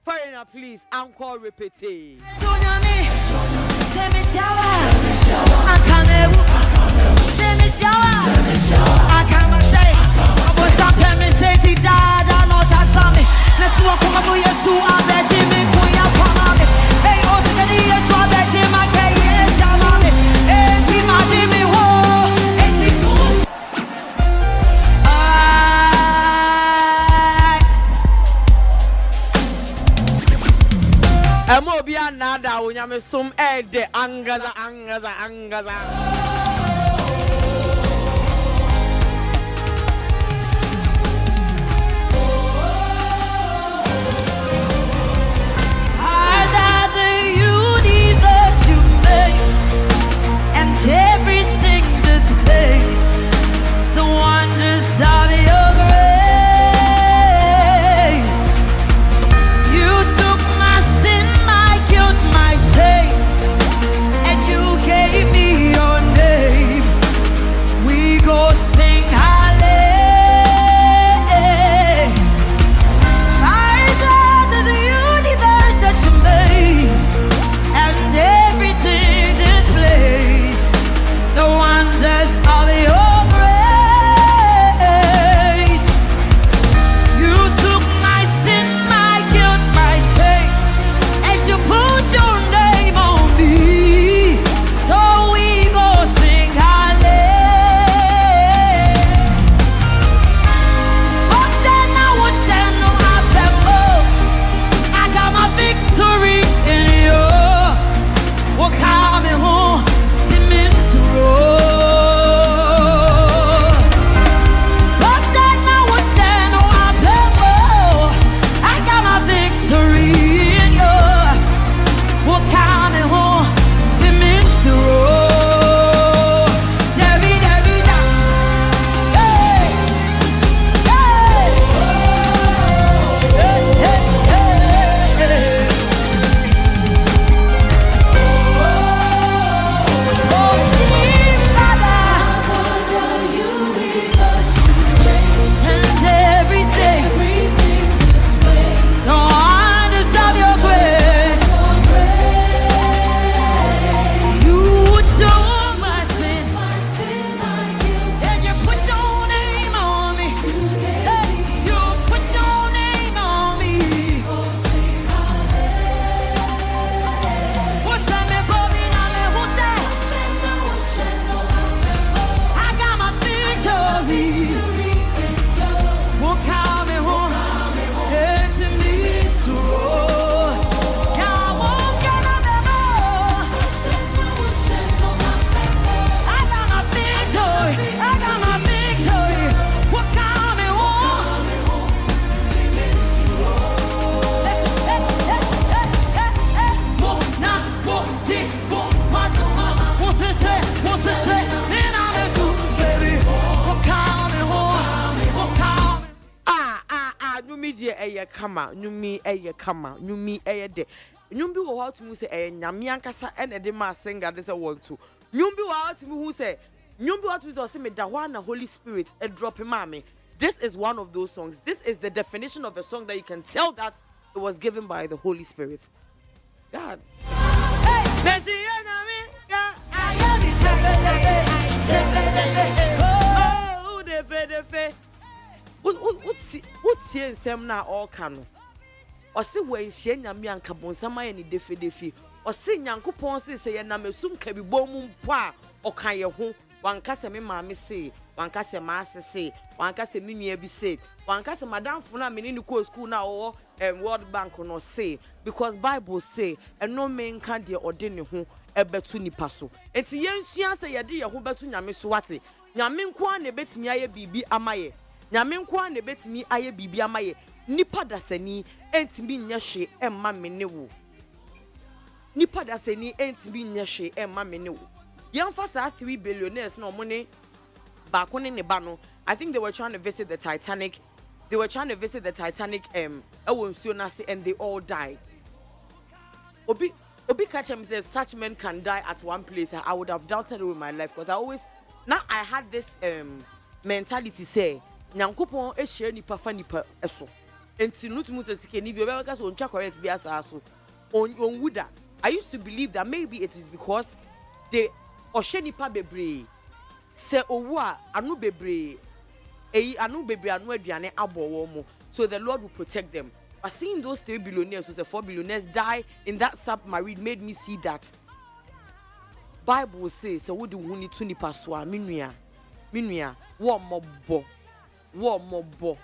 Foreigner, please, encore repeat. Emobia nada unyame sum ede angaza. Everything displays the wonders of your grace. You took my sin, my guilt, my shame, and you gave me your name. We go sing hallelujah. Father of the universe that you made, and everything displays the wonders of your grace. You took my sin, my guilt, my shame, and you put your name on me. So we go sing hallelujah. Hosanna, Hosanna, I got my victory in you. We're coming home to Minnesota. Hosanna, Hosanna, I got my victory in you. We're coming home to Minnesota. Debbie, Debbie, hey, hey, hey, hey, hey. Oh, Team Father, and everything, the wonders of your grace. You took my sin, and you put your name on me. Hey, you put your name on me. What's up, me, Bobby? Who's that? I got my victory. We're coming home to me, so yeah, I won't get on the road. I got my victory. I got my victory. We're coming home. Numidi eye kama, numi eye kama, numi eye de. Numbi wo how to say eye nyame ankasa ene de ma singer de say want to. Numbi wo how to who say numbi what we say me da na Holy Spirit e drop me. This is one of those songs. This is the definition of a song that you can tell that it was given by the Holy Spirit. God. Oh, what's here sem na all kano or see when she nyame anka bonsama ye ni defi or see nyankopon say na mesum ka bi bom mpa o kan ye ho wanka se me maame say wanka se maase say wanka se me nua bi say wanka se madam fo na me ni ko school na wo World Bank no say because Bible say eno me nka de ode ne ho ebetu nipa so enti yensua se ye de ye ho betu nyame so wate nyame nko a na betimi aye bibi amaye nyame nko a na betimi aye bibi amaye nipa dasani entimi nyehwe emma me ne wo nipa dasani entimi nyehwe emma me ne wo yemfa sa 3 billionaires na omone ba ko ne ba no I think they were trying to visit the Titanic they were trying to visit the Titanic and they all died. Obi Kachem says such men can die at one place. I would have doubted it with my life because I had this mentality say Nyankopon e share nipa fa nipa eso. Enti no tumu se sike ni bi obeka so ontwa correct bi asa so. On wuda. I used to believe that maybe it is because they ohwe nipa bebre. Se owu a anu bebre anu aduane abowo mo, so the Lord will protect them. But seeing those 3 billionaires, so 4 billionaires die in that submarine made me see that Bible says so would wuni to nipa so a minua wo mobo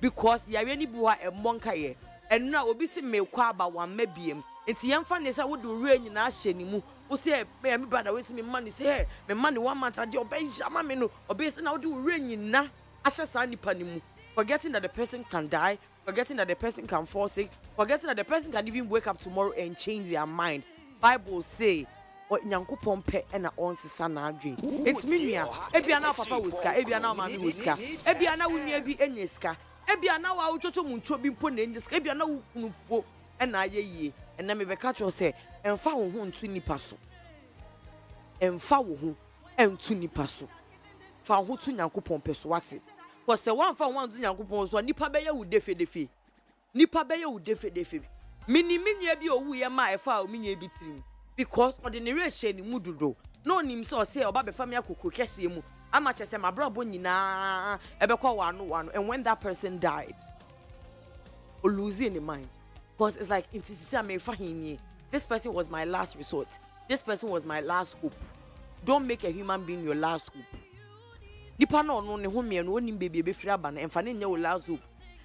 because ya we ni buwa e monka ye enu na obi se mekwa aba wan mabiem enti yemfa ne say would ure nyina ahye ni mu wo say me brother we say me man say hey me man 1 month ade obi jama me no obi say na would ure nyina ahye sa nipa ni mu, forgetting that the person can die, forgetting that the person can fall sick, forgetting that the person can even wake up tomorrow and change their mind. Bible say Nyankopon pe na onsesa na adwen. It's minua ebia na papa woska ebia na mama woska ebia na wunia bi enyeska ebia na wa uchocho muncho bi mpo na enyeska ebia na wukunu po na ayeye na me be ka cho say emfa wo ho ntu nipa so, emfa wo ho entu nipa so, fa ho tu Nyankopon pe so wate. Because se one fa one tu Nyankopon so nipa be ye wo defe nipa be ye wo defe mini minua bi owu ye ma efa o minua bi tirim. Because ordinary share ni mududo no nim so say oba be family akoko kese mu ama chese mabrabo nyina ebekwa wano and when that person died or losing in mind because it's like this person was my last resort, this person was my last hope. Don't make a human being your last hope. Nipa no ne ho me no onim bebe be fira ba na emfa ne nya your last hope.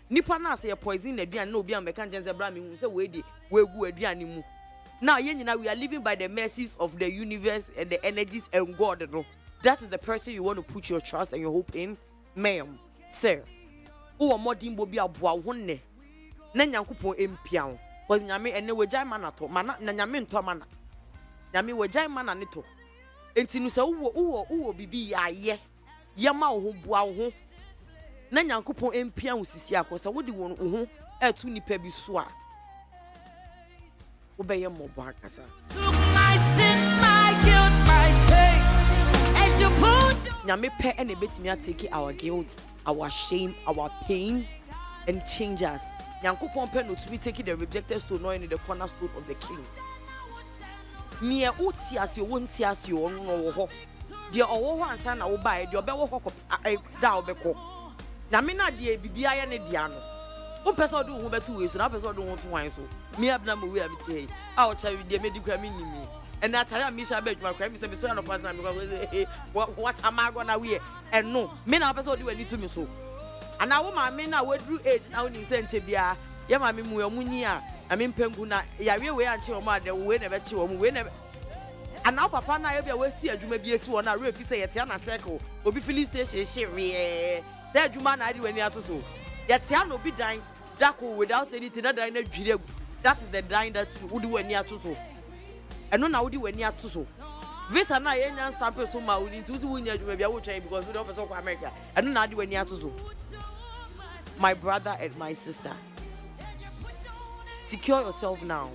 Nipa na say poison aduan na obi am be kan jense bra me hu say we gu aduan mu. Now, we are living by the mercies of the universe and the energies and God. No? That is the person you want to put your trust and your hope in, ma'am, sir. Who are more dimbo be a boa one? Nanyankupo empiao. Was Yami and we jai manato, mana, Nanyamin to mana. Yami we jai mananito. Entinusa, who be a ye. Yama who boa home. Nanyankupo empiao sisia, because I would want who a tuni pebi swa. Obey your mobile casa. Took my sin, my guilt, my shame, and you put Nyame pe and a bit me take our guilt, our shame, our pain, and change us. Nyankopon pe no to be taking the rejected stone no in the cornerstone of the king. Mia uti as you won't see as you no ho. Dear owo ansa na wo buy, dear obewo ho da obeko. Na me na de bibia ye ne dia no. One person do who better ways, another person don't want to wine so. Me have number we have it. I'll tell you the medical mini me. And that time Misha beg my crime is a son of person because what am I gonna wear? And no, men are person do anything to me so. And now my men are way through age now in Saint-Chebia. Ya mami muya. I mean Penguna, ya we and your mother, we never chill, we never. And now papa na you will see a Juma be a swan, a real say a Tiana circle, or be filling station, she said you man I do any other so. Yet Tiano be dying. Dako without anything other than a that is the dying that would do any to so. And no now would do any to so. This and I ain't stop so my would into maybe I will change because we don't of America. I don't know do any to so. My brother and my sister, secure yourself now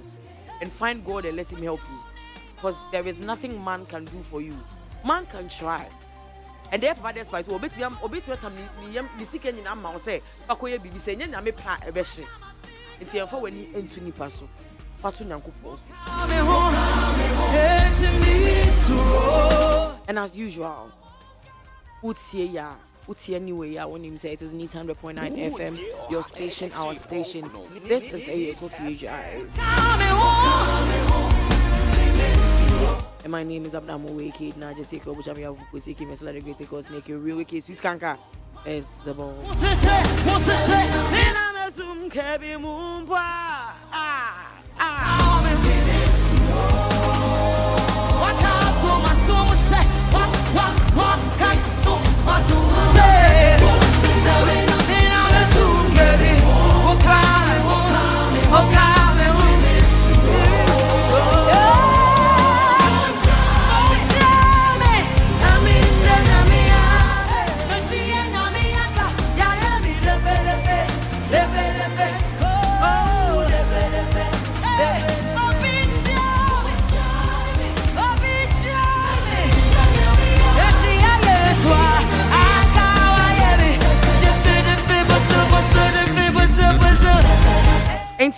and find God and let him help you. Because there is nothing man can do for you. Man can try. And their fathers by to obey to the second in Amma say, Pacoya be saying, I may pay a beshing. It's here for when he into Nipaso. Fatunanko post. And as usual, Uti anyway, I want him to say it is 100.9 FM, your station, our station. This is a Future. And my name is ABENA MOET. Now just take over Jamia Fusiki, Miss Larry Great Cause Nick, real wicked sweet kanka is the ball.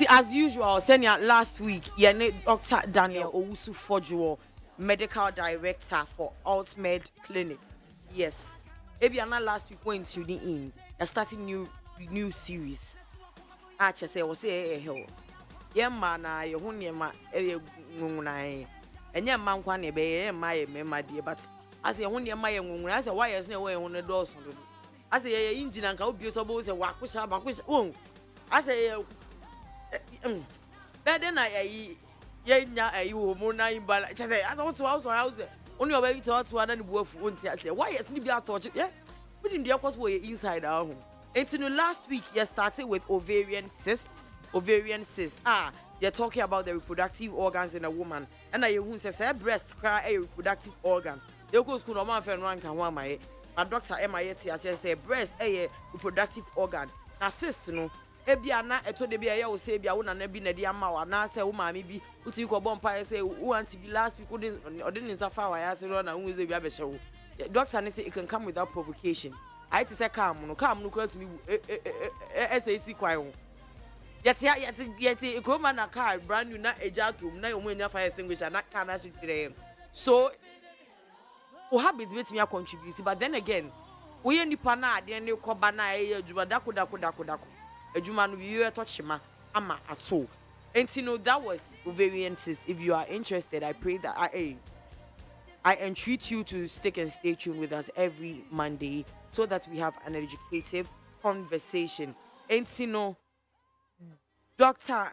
as usual, senior last week, Dr. Daniel Owusu Fojuo, medical director for Ultimate Clinic. Yes. Ebiana last week went to the in. They're starting new series. I just say was a hell. Yeah, man, I only my area. And yeah, man, one be my dear, but as a one year my as a why is no way on the doors. As a engine and go be supposed to walk with oh, as a better than you mona in bala. I want to house only a way to out to another wolf won't say why is it be a torture? Yeah, we didn't the course way inside our home. And so last week you started with ovarian cyst. You're talking about the reproductive organs in a woman, and I won't say breast cry a reproductive organ. You go school no man fan rank and one my doctor MIT as say breast a reproductive organ. Na cyst no ebiana eto de bia ya say bia wona na bi na dia ma wa na say wo ma me bi uti ko bompa say who want to be last week odin safa wa ya say no na who say bia be hye doctor ne say it can come without provocation. I to say calm no kura to me SAC kwai yet Roma na car brand new na ejatum na yomu fire extinguisher na car na shit. So we habits with me contribute, but then again we nipa na ade ne koba na ejuma dako ejuma no you touch ma ama at all. And you know that was ovarian cyst. If you are interested, I pray that I entreat you to stick and stay tuned with us every Monday so that we have an educative conversation. And you know, Dr.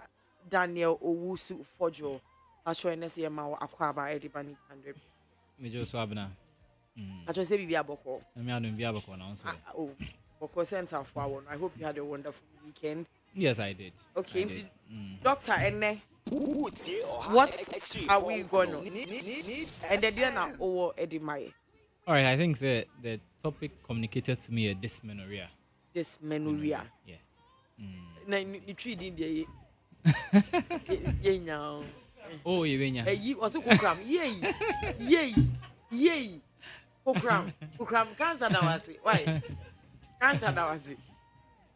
Daniel Owusu Fojo, I show you see my akwaba edibani 100. Me just ABENA. I just say be aboko. Me adu be aboko now so. Oh, boko center for one. I hope you had a wonderful weekend. Yes, I did. Okay, Doctor Enne, what are we going on? And then now over Edimai. All right, I think the topic communicated to me dysmenorrhea. Dysmenorrhea. Yes. Na ni tree din dey. Nya. Oh, yenya. Eh, was it program? Yay. Program cancer that was it. Why? Cancer that was it.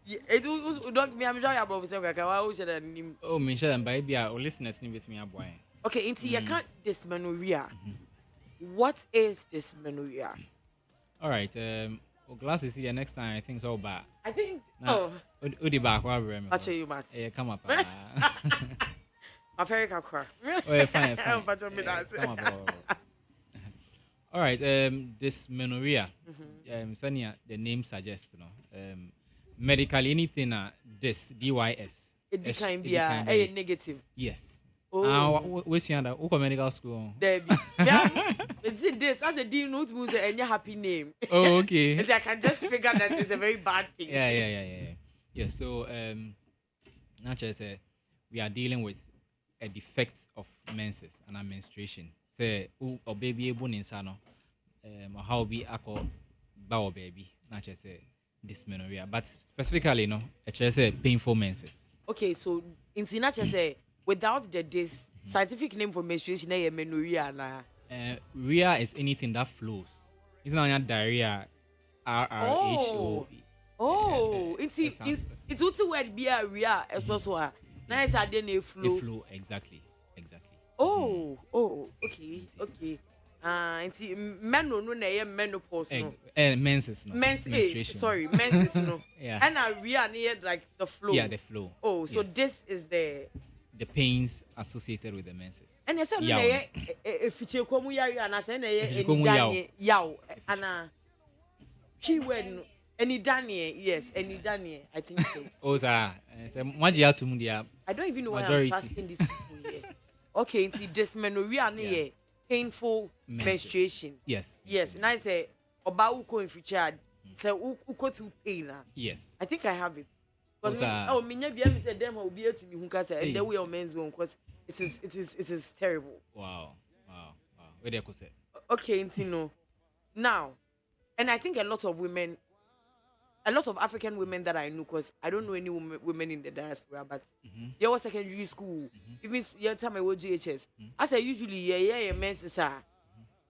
It was don't me am sure you about say why should I name. Oh, me sure by be our listeners ni with me aboy. Okay, into you can't dysmenorrhea. What is dysmenorrhea? All right, glasses here next time I think so bad. I think Udi back wa brem. I'll show you Matt. Eh, come up. America crack. Oh, yeah, fine. Come up. All right, dysmenorrhea. Sanya the name suggests, medically anything DYS. It can be a negative. Yes. Oh. Where's your medical school? There be. Yeah. It's this as a dean note was a happy name. Oh, okay. I can just figure that it's a very bad thing. Yeah. So naturally say we are dealing with a defect of menses and a menstruation. Say or baby able insano or how be ako bao baby. Naturally say dysmenorrhea. But specifically actually say painful menses. Okay, so in naturally say without the scientific name for menstruation is menorrhea na. Rhea is anything that flows. It's not diarrhea. RRHO. Oh, it's also word be a rhea as well. Nice idea flow. The flow exactly. Oh, okay. It's men no menopause no. Menses no. Menses no. Yeah. And a rhea near like the flow. Yeah, the flow. Oh, so yes. This is the pains associated with the menses. And yes, if you come here and I say yaw keyword any Daniel, yes, any Daniel, I think so. Oh, sir. I don't even know why I'm trusting these people here. Okay, it's dysmenorrhea, painful menstruation. Yes. And I say about uko in future, so uko through pain. Yes. I think I have it. Minya biya said them will be able to be who can say and the way of men's one because it is terrible. Wow. Where they could say. Okay, now, and I think a lot of African women that I know, because I don't know any women in the diaspora, but there was secondary school. Even your time I was GHS. I say usually menses are.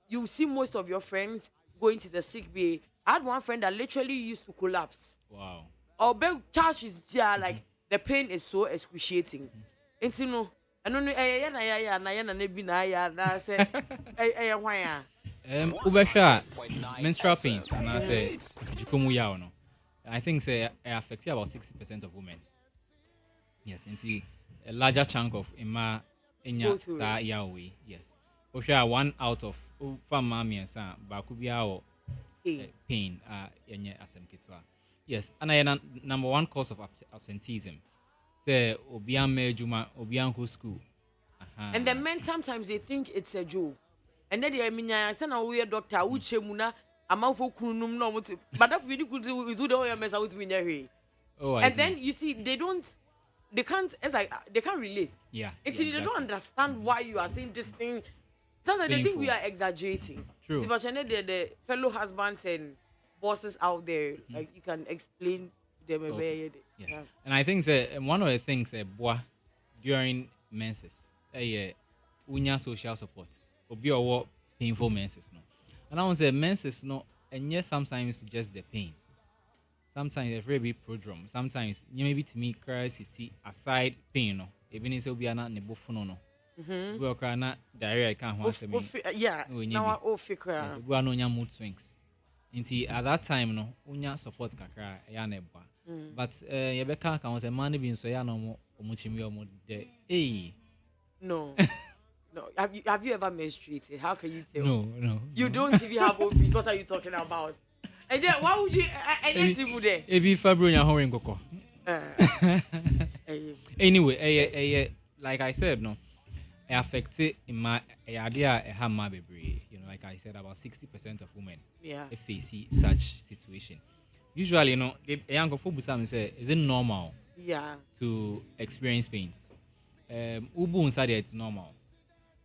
You see most of your friends going to the sick bay. I had one friend that literally used to collapse. Wow. Or big cash is there like the pain is so excruciating. Enti no, eno no na bi na ya na say why Ubesha menstrual pains and I say jikomu ya no. I think say it affects about 60% of women. Yes, into a larger chunk of Emma Enya Sa Yawe. Yes. Osha 1 out of mami and sa bakubia or pain yenye asem kitwa. Yes, and I number 1 cause of absenteeism. Say obian mejuma obian go school. And the men sometimes they think it's a joke. And then they mean I send a doctor uche muna amount kunum no but that we could do is the way mess out with me. Oh, and then you see they can't it's like they can't relate. Yeah. It's they don't understand why you are saying this thing. Sometimes they think we are exaggerating. True. But the fellow husbands and bosses out there, like you can explain them a bit. Yes. Yeah. And I think one of the things during menses, unya social support. Obi or painful menses no. And I want to say menses no, and yes, sometimes just the pain. Sometimes it's very prodrome. Sometimes you maybe to me cry see aside pain no. Even if we are not nebo phone no. We are not diarrhea can't want to me. Yeah. Now I figure. We are no nya mood swings. Until at that time no, unya support kakra ya neba. But Yebeka can say money being so ya no mo omuchimi omo de. Hey. No. No, have you ever menstruated? How can you tell? No. You don't even have OPs. What are you talking about? And then why would you? Anything there? Ebi February ya horing koko. Anyway, like I said, no, it affected in my idea. You know, like I said, about 60% of women face such situation. Usually, you know, the young people say, is it normal? Yeah. To experience pains. Ubu inside it's normal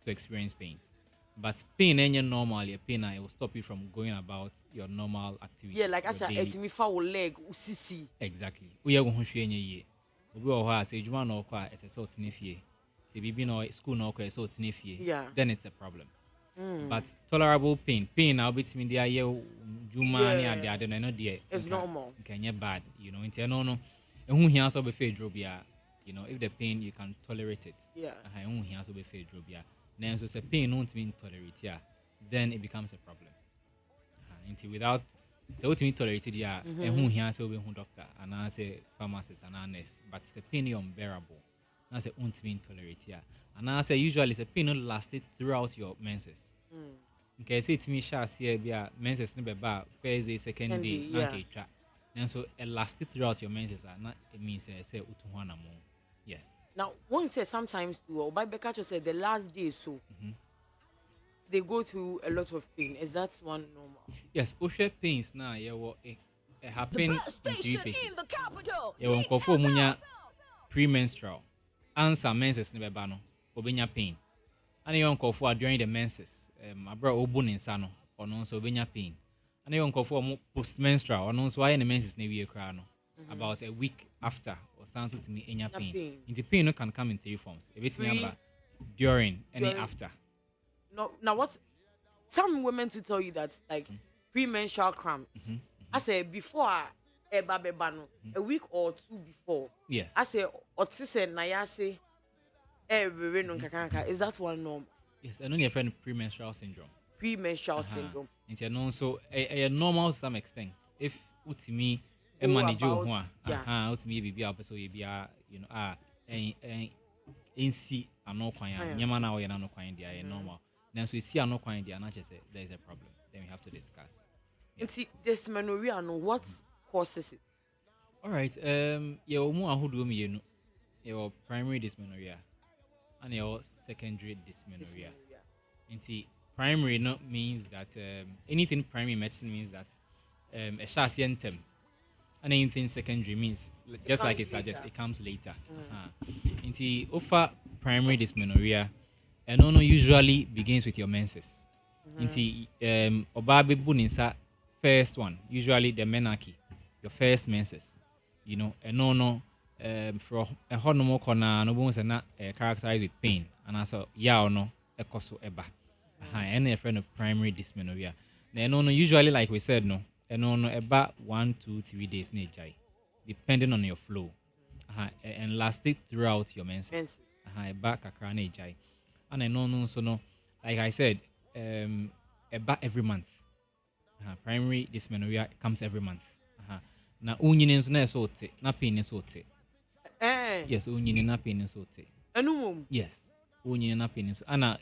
to experience pains, but pain ain't normal. Your pain it will stop you from going about your normal activities. Yeah, like I said, it's me for leg, usisi. Exactly. We are going to share ye. We will have say you no kwa as a sort nifie. The baby no school no kwa sort nifie. Yeah. Then it's a problem. But tolerable pain, I'll be to me the year Jumani and the other no dear. It's normal. Can you bad, you know? Into no. And who he also be fair drobia. You know, if the pain you can tolerate it. Yeah. I only he also be fair drobia. Then so say pain don't mean tolerate, yeah, then it becomes a problem. Until without so what mean tolerated, yeah, and who here so be doctor and I say pharmacist and nurse, but it's a pain unbearable. I say won't mean tolerate, yeah. And I say usually it's a pain not lasted throughout your menses. Okay, say to me shall see be menses never bad first day, second day, okay, track. Then so it lasted throughout your menses not it means say utuhana more. Yes. Now, one says sometimes too, or by Bekacho said the last day so they go through a lot of pain. Is that one normal? Yes, Osha pains now, it happens in 3 phases. You won't go for munya premenstrual, answer menses never bano, obenya pain. And you won't go for during the menses, I brought obun in sano, or non so obenya pain. And you won't go for postmenstrual, or non so why in the menses never a crano. About a week after or sounds to me in pain. In the pain can come in 3 forms. If it's remember during and after. No, now what some women to tell you that like premenstrual cramps. I say before a week or 2 before. Yes. I say autism na ya say is that one normal? Yes, I know your friend premenstrual syndrome. Premenstrual syndrome. It's so a normal to some extent. If utimi manage you to me be so you know in see no kwanya nyama we no kwanya dia normal then so you see no kwanya dia na say there is a problem, then we have to discuss. It's dysmenorrhea no what causes it? All right, you mu ahodo mi yenu your primary dysmenorrhea and your secondary dysmenorrhea. Into primary no means that anything primary medicine means that a shasientem. And anything secondary means just like it suggests, it comes later. Into offer primary dysmenorrhea, and no usually begins with your menses. Into obabe buninsa first one, usually the menarche, your first menses. You know, and no for a hormonal corner, no bones are not characterized with pain, and also ya or no a coso eba. And a friend of primary dysmenorrhea. Then no usually like we said no. And on about 1, 2, 3 days, depending on your flow. and last it throughout your menses. Menses. Back a crane jai. And I know no so no, like I said, back every month. Primary dysmenorrhea comes every month. Na unyini na so te, na pain is so te. Yes, unyini na pain is so te. Yes, unyini na pain is. Ana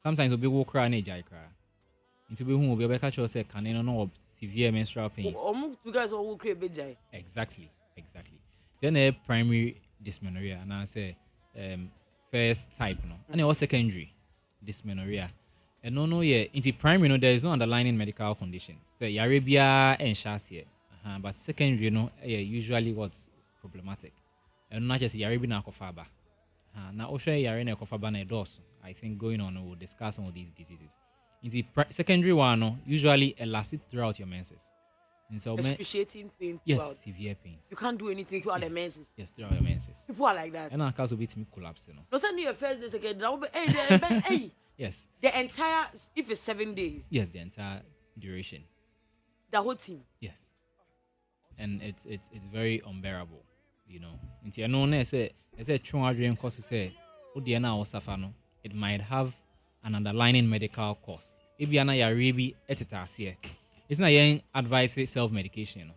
sometimes we walk cry na jai cry. Into be who be catch yourself can no severe menstrual pains. You guys all walk be jai. Exactly. Then primary dysmenorrhea and I say first type no. And also secondary dysmenorrhea. And no yeah, into primary no there is no underlying medical condition. So Arabia and Shasia. But secondary usually what's problematic. And not just Arabia na kofaba. Now also Arabia na kofaba na dos. I think going on we'll discuss some of these diseases. In the secondary one, usually it lasts throughout your menses. And so excruciating pain. Yes, severe pains. You can't do anything throughout the menses. Yes, throughout your menses. People are like that. And our cause will be to collapse, you know. No, send your first day, second day. Hey. Yes. The entire, if it's 7 days. Yes, the entire duration. The whole team. Yes. And it's very unbearable, you know. Until I know, I say, dream cause to say, Udiana or Safano, it might have an underlying medical cause. If you are not really etitas here, it's not young advice self-medication.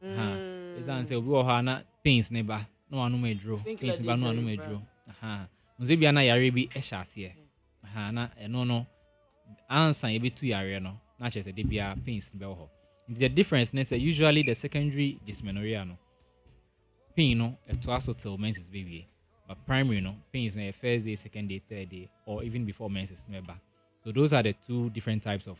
It's not say we are not pains neighbor. No one may draw. Pains neighbor no one may draw. If you are not really eshas here. No. Answer a bit too area no. Not just a debia pains neighbor. The difference is that usually the secondary dysmenorrhea no. Pain no to also tell menses baby. But primary, pain is first day, second day, third day, or even before menses never. So those are the two different types of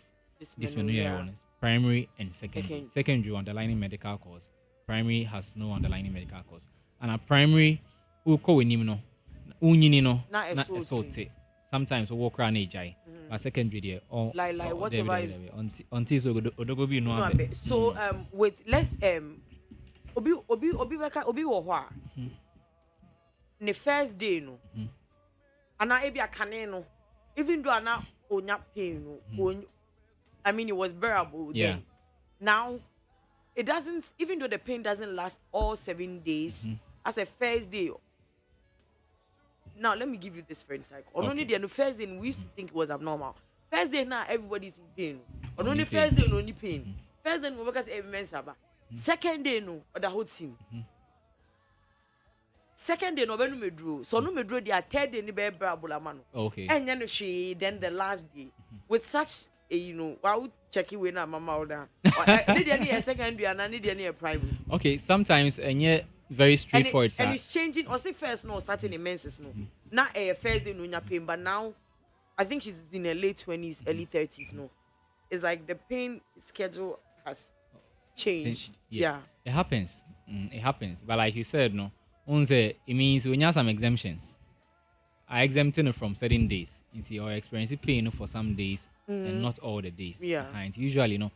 dysmenorrhea. Primary and secondary. Secondary underlying medical cause. Primary has no underlying medical cause. And a primary, we call it not assaulted. Sometimes we walk around age. But secondary there, or like whatever is until so odogo be no. So with let's obi wo the first day no ana ebi akane no even though ana onya pain no I mean it was bearable then now it doesn't, even though the pain doesn't last all 7 days as a first day. Now let me give you this for insight. On only the first day we used to think it was abnormal. First day now everybody's in pain. On only first day no only pain. First day no because every man saba. Second day no or the whole team. Second day no be no medro. So no medro the third day ni be brabula mano. Okay. And then the last day with such a, you know, I would check it when mama order. Need any secondary and need any primary. Okay, sometimes and yet very straightforward. And it's changing. Or say first no starting in menses no. Now a first day no nya pain, but now I think she's in her late 20s, early 30s no. It's like the pain schedule has changed. Yes. Yeah. It happens. It happens. But like you said, no. It means we have some exemptions. I exempted from certain days. You're experiencing pain for some days and not all the days. Yeah. Usually, no.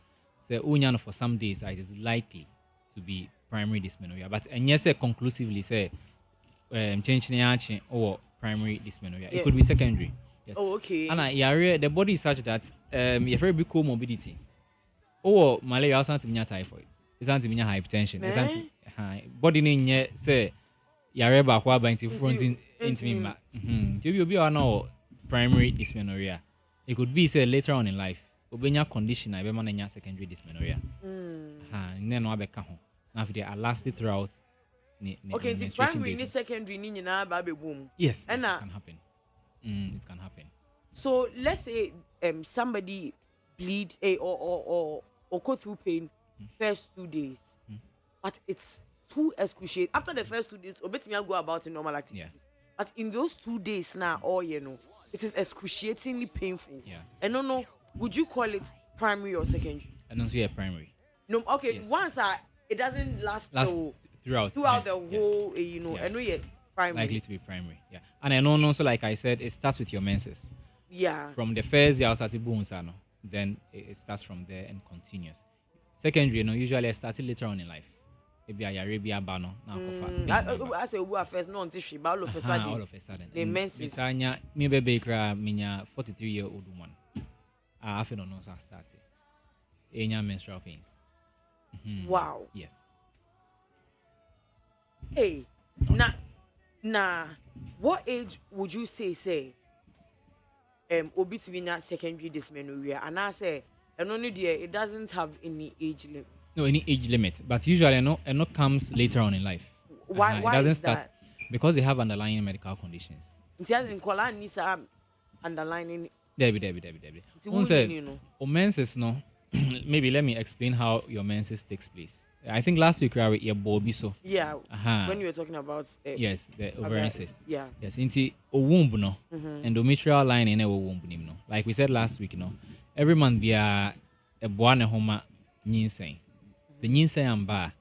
So for some days it is likely to be primary dysmenorrhea. But and yes, conclusively say change or primary dysmenorrhea. Yeah. It could be secondary. Yes. Oh, okay. And the body is such that you have very big comorbidity. Or malaria also to be typhoid. It's not to be hypertension. It's not body in say yare ba kwa ba into front into me. To be no primary dysmenorrhea. It could be say later on in life. Obenya condition I be man secondary dysmenorrhea. Then no abeka ho. Now if they are lasted throughout okay, the primary ni secondary ni nyina ba be boom. Yes, it can happen. It can happen. So let's say somebody bleeds or go through pain first 2 days. But it's too excruciating. After the first 2 days, obetimi go about in normal activities. Yeah. But in those 2 days now, it is excruciatingly painful. Yeah. And no, would you call it primary or secondary? And also primary. No, okay. Yes. Once it doesn't last throughout the whole, I know yet primary. Likely to be primary. Yeah. And I know also, like I said, it starts with your menses. Yeah. From the first year, then it starts from there and continues. Secondary, usually I started later on in life. Maybe I Arabia bano now. I say we first no until she all of a sudden. All of a sudden. The menses. Mitanya me baby kra minya 43-year-old woman. I feel no so started. Enya menstrual pains. Wow. Yes. Hey, Nah, what age would you say obi to be na secondary dysmenorrhea, and I say and only there it doesn't have any age limit. No, any age limit, but usually I know comes later on in life. Why It doesn't is start that? because they have underlying medical conditions. In Kola needs underlining. Debbie. Nti One say, you know. menses no. Maybe let me explain how your menses takes place. I think last week we were your Bobby so. Yeah. Aha. When you were talking about Yes, the ovarian cyst. Yeah. Yes, into a womb no, endometrial lining a womb no. Like we said last week, every month be a boane homa nyinseng. The nyinseng amba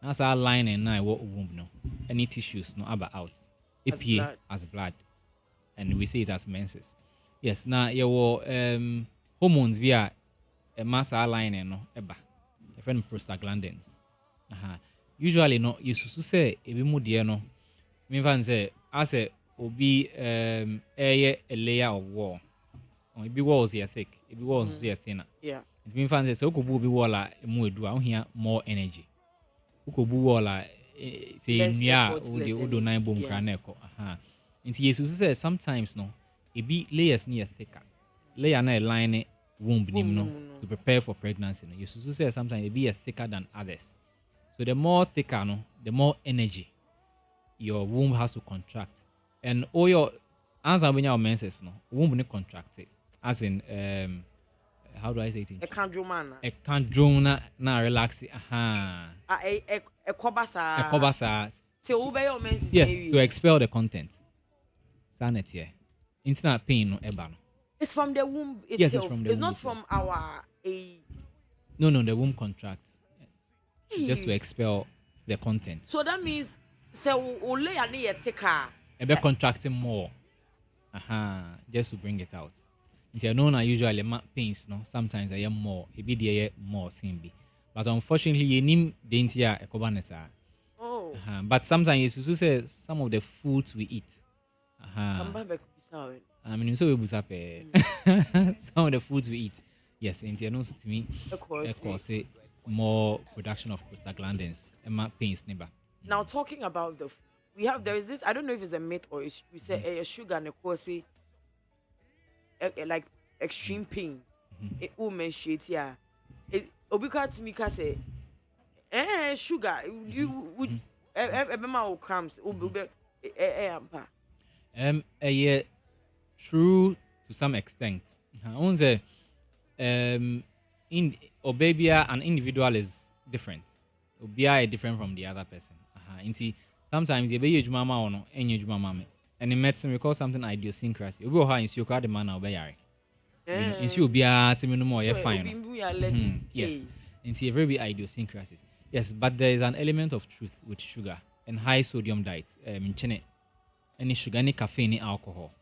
that's our lining na what womb no. Any tissues no aba out. APA as blood, and we see it as menses. Yes, now your hormones via a mass lining no eba. A friend prostaglandins. Usually no you say ebi mu de no me fan say as a obi a layer of wall or ebi walls here thick ebi walls here thinner. Yeah, it mean fan say so ko bu obi wall a mu edu a here more energy ko bu wall a say nua odo nine bom kra na eko nti yesu say sometimes no ebi layers near thicker layer na line womb nim no to prepare for pregnancy no yesu say sometimes ebi thicker than others. So the more thicker, no, the more energy your womb has to contract. And all your answer when your menses, no, womb ne contract it. As in how do I say it? a candroman. A candroma na relax it. Aha. A kobasa. A kobasa. To obey your menses. Yes, to expel the content. Sanet here. Internal pain no eba no. It's from the womb itself. Yes, it's from the it's womb not itself. from our No, the womb contracts. Just to expel the content. So that means so ole ane ye thicker. Ebe contracting more. Just to bring it out. Until known usually pains, no, sometimes I am more, a bit more simbi. But unfortunately, you need dainty ekobanesa. Oh. But sometimes you say some of the foods we eat. Come back sorry. I mean, so we boost up some of the foods we eat. Yes, until known to me, of course, more production of prostaglandins and pains neighbor. Now talking about there is this, I don't know if it's a myth or we say a sugar and a course like extreme pain. It woman shit yeah. Obika to me say sugar you would cramps yeah, true to some extent. In Obebia, an individual is different. Obia is different from the other person. Sometimes you be mama or no, any mama. And in medicine, we call something idiosyncrasy. You go high in your the man obey. In you be a more you're fine. Yes, into a very idiosyncrasies. Yes, but there is an element of truth with sugar and high sodium diet. In China, any sugar, any caffeine, any alcohol.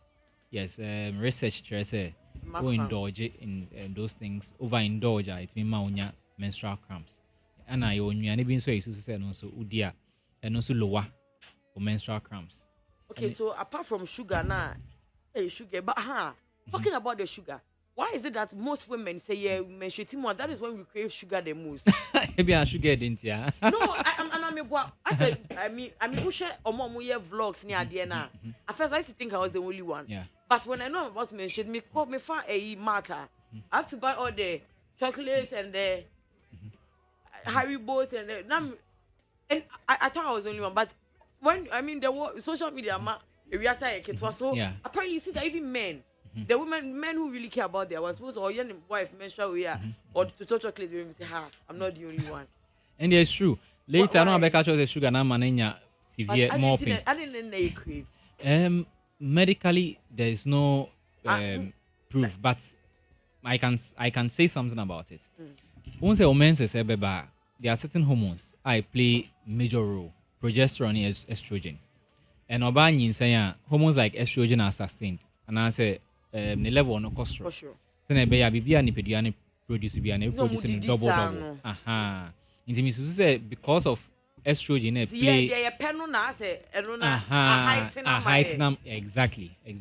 Yes, research say who indulge in those things, overindulge it mean maunya menstrual cramps. And I own you and so you say also udia and also lower for menstrual cramps. Okay, so apart from sugar now, sugar, but talking about the sugar, why is it that most women say yeah, more? That is when we crave sugar the most. Maybe I sugar didn't yeah. No, I said I mean who share vlogs near Diana. At first I used to think I was the only one. Yeah. But when I know about menstruation, me call me for a matter. I have to buy all the chocolate and the Haribo and I thought I was the only one. But when the social media we are saying it was so apparently you see that even men. The men who really care about their wives, or your wife menstrual or to touch chocolate, we say, I'm not the only one. And it's true. Later, I know about the sugar now, mananya severe more pains. I didn't know you crave. Medically, there is no proof, but I can say something about it. Once a woman says, there are certain hormones I play major role. Progesterone is estrogen, and obani saying hormones like estrogen are sustained, and I say. The level no cost. For sure. Then be a pediani produce producing double. It means to say because of estrogen play. Yeah, penno na say a height. Exactly. Is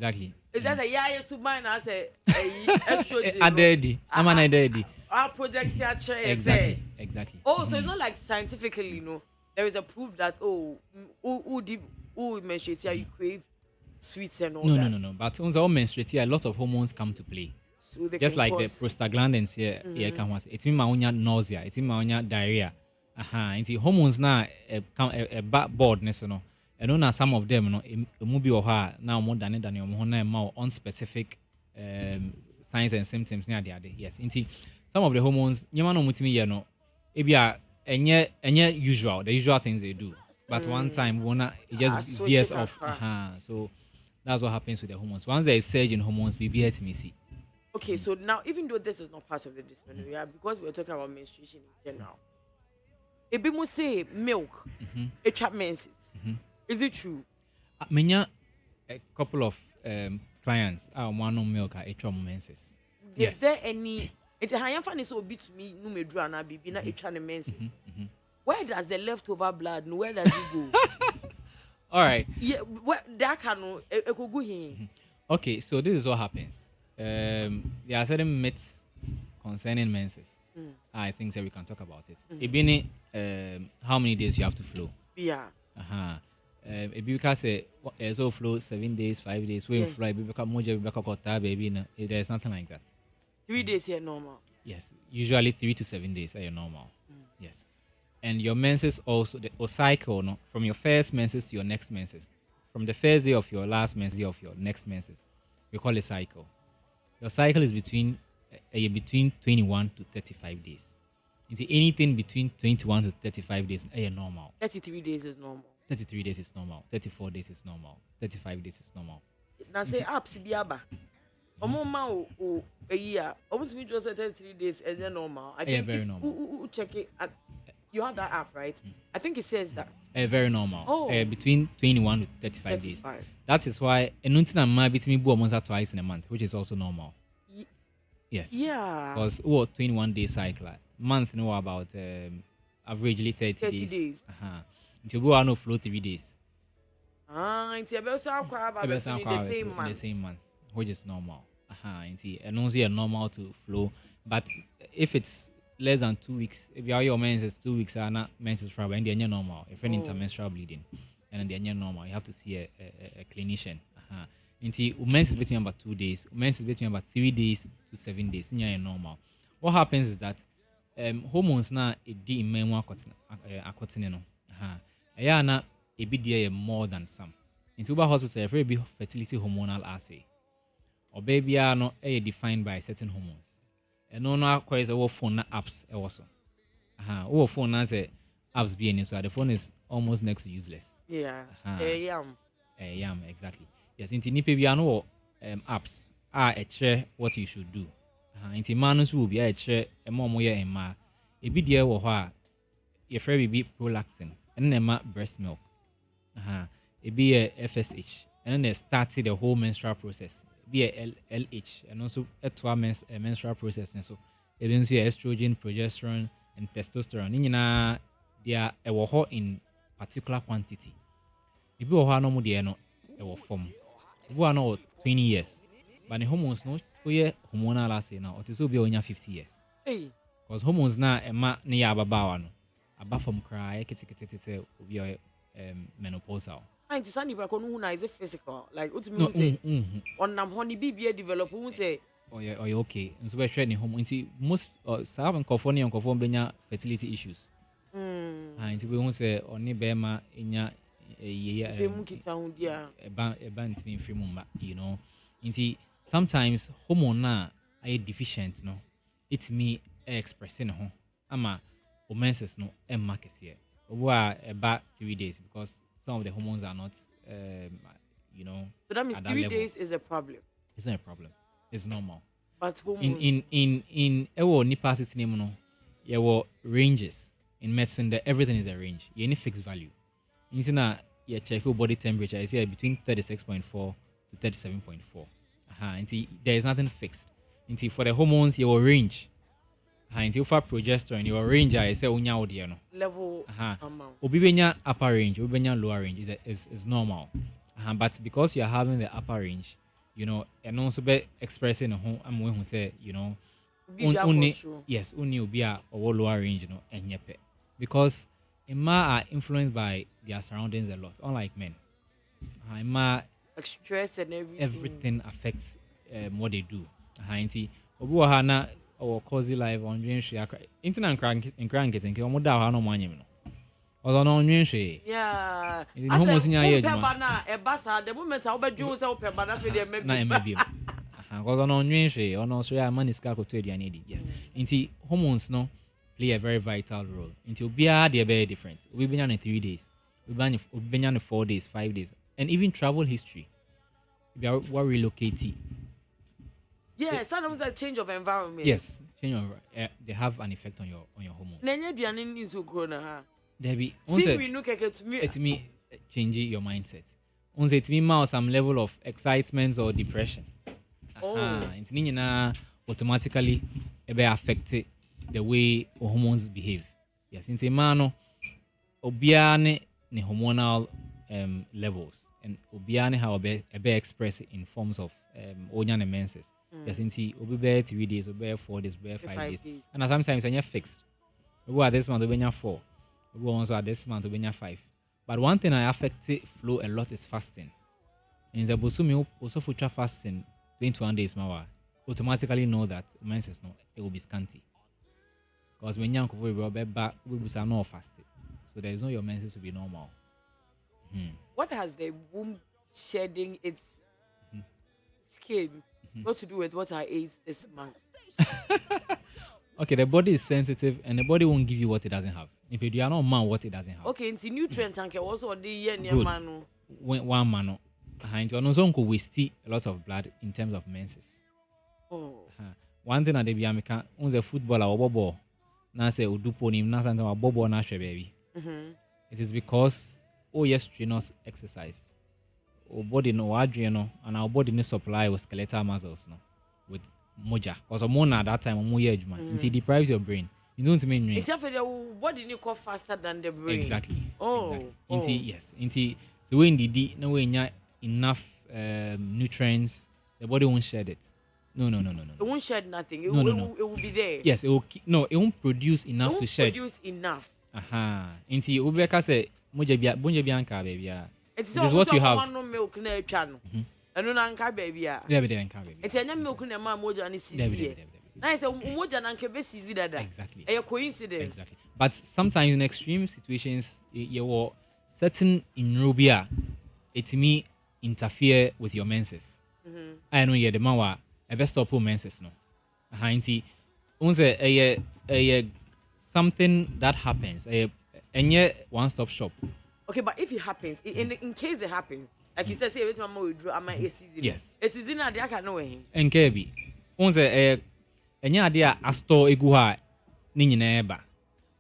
that a yeah submine na say estrogen? Adedi. I'm an adedi. Our project here Exactly. Oh, so it's not like scientifically, there is a proof that who menstruate, you crave sweets and all No, that. no. But once all menstruate, a lot of hormones come to play. So they Just can like the cause, prostaglandins here, can was. It's in my nausea. It's in my diarrhea. It's hormones now. A bad boardness, you know. I don't know some of them, you know. It will be now more than your more on specific signs and symptoms near the other. Yes, indeed. Some of the hormones, you know, you know, and usual, the usual things they do. But one time, it just veers off. So that's what happens with the hormones. Once there is surge in hormones, we be me see. Okay, so now even though this is not part of the dysmenorrhea, because we're talking about menstruation in general, if people say milk, a trap menses, is it true? Many a couple of clients are one on milk at a menses. Is there any? It's a high fan is so bit to me. No me draw na baby na a menses. Where does the leftover blood? Where does it go? All right. Yeah, that can go here. Okay, so this is what happens. There are certain myths concerning menses. I think that we can talk about it. Ebini, how many days you have to flow? Yeah. If you can say so flow 7 days, 5 days, we flow. If you become moja, become baby, there's something like that. 3 days here normal. Yes, usually 3 to 7 days are normal. Yes, and your menses also the cycle, no, from your first menses to your next menses, from the first day of your last menses of your next menses, we call it cycle. Your cycle is between 21 to 35 days. It's anything between 21 to 35 days are normal. 33 days is normal. 33 days is normal. 34 days is normal. 35 days is normal. Now say apps biaba. Omoma o a year. Almost me just 33 days and then normal. I think very normal. Who check it. You have that app, right? I think it says that. Very normal. Oh. Between 21 to 35 days. That is why enuntina ma bitimi bu almost twice in a month, which is also normal. Yes. Yeah. Because 21 day cycle. Month no about averagely 30 days. Until we no flow 3 days. It's about the same month, which is normal. And also normal to flow. But if it's less than 2 weeks, if your menses 2 weeks are not menses trouble, and they're normal. If any intermenstrual bleeding, and they're normal, you have to see a clinician. Until menses between about 2 days, menses between about 3 days to 7 days, and you're normal. What happens is that hormones now a d in men no. Yeah, na a bit more than some. In Tuba hospital, a very big fertility hormonal assay. Or baby are not defined by certain hormones. And no quite a phone apps also. Phone has a apps being so the phone is almost next to useless. Yeah. Yam, exactly. Yes, in Nipiano apps are a chair what you should do. Inti manus will be a chair a more and ma a bit dear or your free be prolactin and then breast milk. It be a FSH and then they started the whole menstrual process. Be a LH and also a 12 menstrual process and so eventually estrogen, progesterone, and testosterone. They are a in particular quantity. If you are no more, they are not a form. If you are not 20 years, but the hormones no hormonal assay now, it will be only 50 years. Because hormones now a ma near ababawano. Above from cry, say be menopausal. I understand if I can is it physical. Like what mean say on honey BBA develop who say oh yeah okay. And so we're training hormone. Most some California and California fertility issues. And we won't say only bema inya a free mumba, you know. Sometimes hormone na are deficient, no. It's me expressing ho. Ama menses no markets here. Over about 3 days because some of the hormones are not you know. So that means 3 days is a problem. It's not a problem. It's normal. But hormones in nipa system no, there were ranges. In medicine, that everything is a range. You need fixed value. You see now, you check your body temperature. I see between 36.4 to 37.4. Until there is nothing fixed. Until for the hormones, your range. Until for progesterone, your range I say unya no level amount. Obibenya upper range, obibenya lower range is normal. But because you are having the upper range, you know, and also be expressing I'm going to say, you know, only will be a lower range, you know, and yepe. Because men are influenced by their surroundings a lot, unlike men. Ma stress and everything affects what they do. Nti obi wo ha na or cozy life on dream share internet and crank and omo da ha no mo anyem no ozo no nwin hwe yeah ni homo sinya ye adwuma na e basa the moment I obedwu se wo pe ba na fe de na maybe ozo no nwin hwe ono so ya man iska ko to aduane di yes nti hormones no play a very vital role nti obia dey very different obi benya in 3 days obi benya in 4 days 5 days and even travel history we are relocating. Yeah, sometimes a change of environment. Yes, change of they have an effect on your hormones. Nenya duane ni so grow na ha. There be see we look at me. It me change your mindset. Once it me more some level of excitement or depression. It ni na automatically it be affect the way hormones behave. Yes, in man obia ne hormonal levels and obia ne how be express in forms of onya menses. Yes, inti obi be 3 days, obi be 4 days, obi be 5 days. And sometimes you're fixed. Obi at this month obi be 4. Obi also at this month obi be 5. But one thing I affect flow a lot is fasting. In the bosumi also future fasting 21 days mawa automatically know that menses no it will be scanty. Because when you go back we will not fasting. So there is no your menses will be normal. What has the womb shedding its skin got to do with what I ate this month? Okay, the body is sensitive and the body won't give you what it doesn't have. If you are not man, what it doesn't have. Okay, into nutrients and also the year near manu. One mano. Into also could waste a lot of blood in terms of menses. Oh. One thing that they be American, on the footballer or bobo, na say uduponim na something about bobo na baby. It is because yes, strenuous exercise. Our body no adrenal and our body no supply with skeletal muscles no with moja because hormone at that time mo age man it deprives your brain you don't mean it's for the body no go faster than the brain exactly exactly. Inti so when the no way enough nutrients the body won't shed it no it won't shed nothing it will be there yes it won't produce enough to shed produce enough inti ubeka say moja bianca baby it is what you have. No milk na etwa no. Eno na nka baby a. There be nka baby. Enti anya milk na ma moja na sisi. Na say moja na nka be sisi dada. Exactly. A coincidence. Exactly. But sometimes in extreme situations you were certain inrobia it may interfere with your menses. I know you the mawa e best stop menses no. Enti unse a something that happens. Enye one stop shop. Okay, but if it happens, in case it happens, like you said, say every time we draw, am a season. Yes. A season I can know him. Enkebi. Once enya dia astor egu ha ni nyina eba.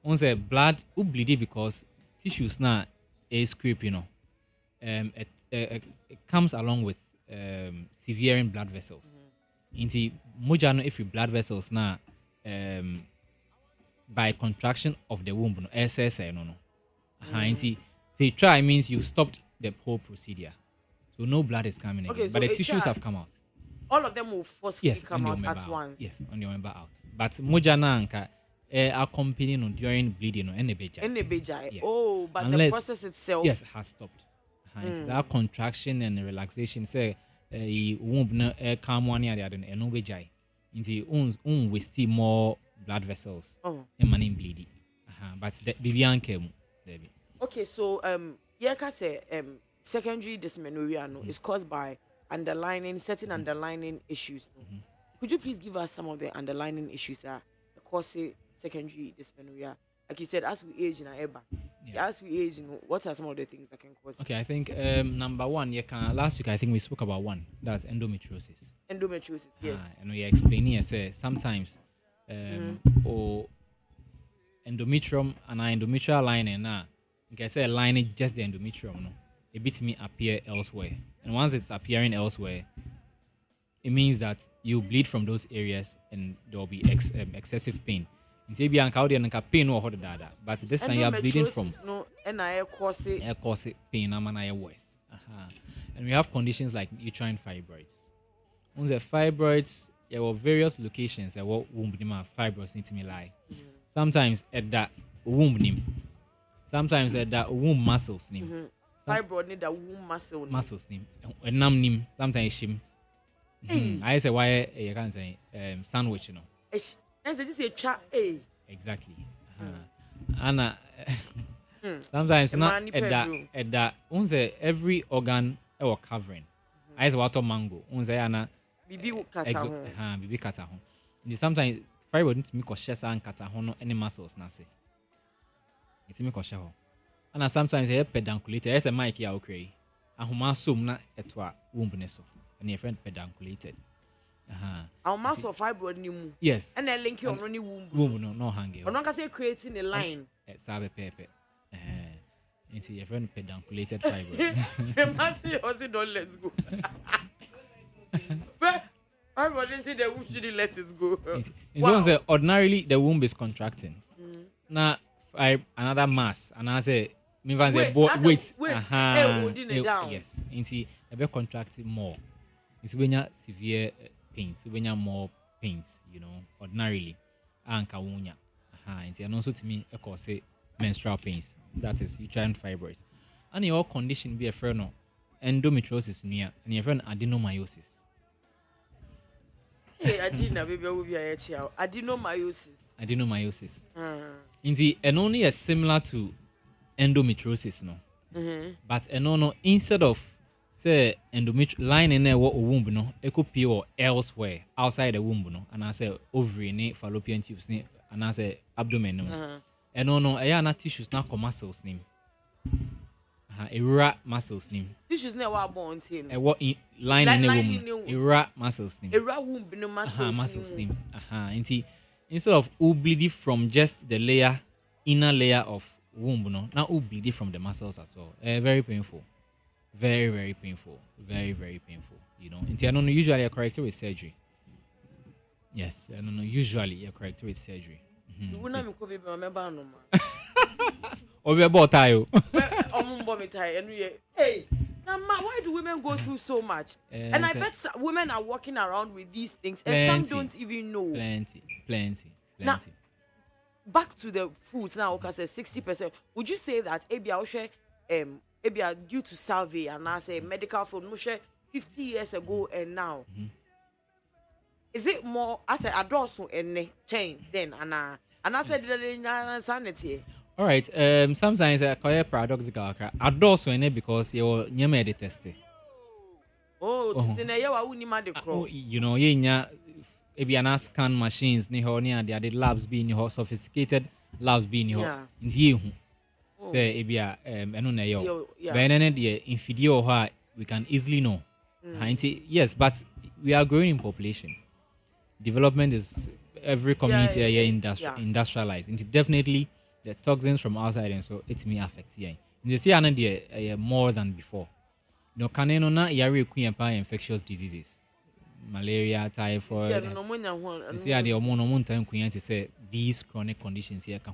Once blood u bleed because tissues na is scrape, you know. It comes along with severe blood vessels. Inti moja no if blood vessels na by contraction of the womb no SSA no. Inti say try means you stopped the whole procedure. So no blood is coming again. But the tissues have come out. All of them will forcefully come out at once. Yes, on your member out. But moja na anka accompanying during bleeding and the beja. Yes. Oh, but unless, the process itself yes has stopped. That contraction and relaxation say womb na calm one year and no beja. Into we see more blood vessels. And man bleeding. But the Bibian Debbie. Okay, so yeah, say secondary dysmenorrhea no is caused by certain underlying issues. No? Could you please give us some of the underlying issues that cause secondary dysmenorrhea? Like you said, as we age in our eba, as we age, what are some of the things that can cause? Okay, I think number one, last week I think we spoke about one. That's endometriosis. Endometriosis, yes. And we are explaining say sometimes or endometrium and our endometrial lining now. Like I say, lining just the endometrium, no, a bit may appear elsewhere, and once it's appearing elsewhere, it means that you bleed from those areas, and there will be excessive pain. In maybe pain or dada, but this time you are bleeding from. No, and I cause pain. I'm worse. And we have conditions like uterine fibroids. On the fibroids, there were various locations that womb fibroids need to lie. Sometimes at that womb name. Sometimes that womb muscles name. fibroid need the womb muscle. Muscles nim. Enam nim. Sometimes shim. I say why you can say sandwich, you know. That's just a chat. Hey. Exactly. And sometimes not at that. Unse every organ or covering. I say water mango. Unse ana. Bibi kata hon. Bibi kata hon. Sometimes fibroid need to make shesa and kata hon no any muscles na say. It's me kosha ho. And sometimes I pedunculated. As a mic ya okay. Ahoma sum na etwa womb ne so. And your friend pedunculated. Our muscle fibroid ni mu. Yes. And then link you on only womb. Womb no hang. Or not say creating a line. Sabe pepe. Into your friend pedunculated fibroid. The muscle also don't let's go. Everybody say the womb shouldn't let it go. Wow. Ordinarily the womb is contracting. Now another mass and I say wait. Holding it down. Yes. Into a bit contracting more. It's when you severe pains, when you more pains, you know, ordinarily. And kawunya. And also to me, of course, say menstrual pains. That is uterine fibroids. And your condition be a friend endometriosis near and your friend adenomyosis. Hey, adena baby will be a adenomyosis. Adenomyosis. And only is similar to endometriosis, no. But no, instead of say line in there what womb no, it could be or elsewhere outside the womb no, and I say ovary ne fallopian tubes ne, and I say abdomen no. And no, I na tissues na muscles name. Era muscles name. Tissues ne wa born team. What line in the womb. Era muscles name. Era womb no muscles name. Instead of bleeding from just the inner layer of womb no, now bleeding from the muscles as well. Very painful. Very, very painful. Very, very painful. You know, and usually you're corrected with surgery. Yes, I don't know. Usually you're corrected with surgery. You wouldn't have me remember no man. Or we about tayo. Hey, now why do women go through so much? And I bet women are walking around with these things, and some don't even know. Plenty. Now, back to the foods now. Okay, 60%. Would you say that maybe due to survey and I say medical food 50 years ago and now is it more as a adults and chain then and I said sanity. All right, sometimes I call it paradoxical adults when because you're nyama test. You know maybe an scan machines ni ho ni the labs being your sophisticated labs being your in here. Say ebia eno na yo benene de infidel ho we can easily know. Yes, but we are growing in population. Development is every community industrialized. And definitely the toxins from outside and so it may affect here. In the see more than before. No caneno na yari infectious diseases. Malaria, typhoid. See the hormone time to say these chronic conditions here can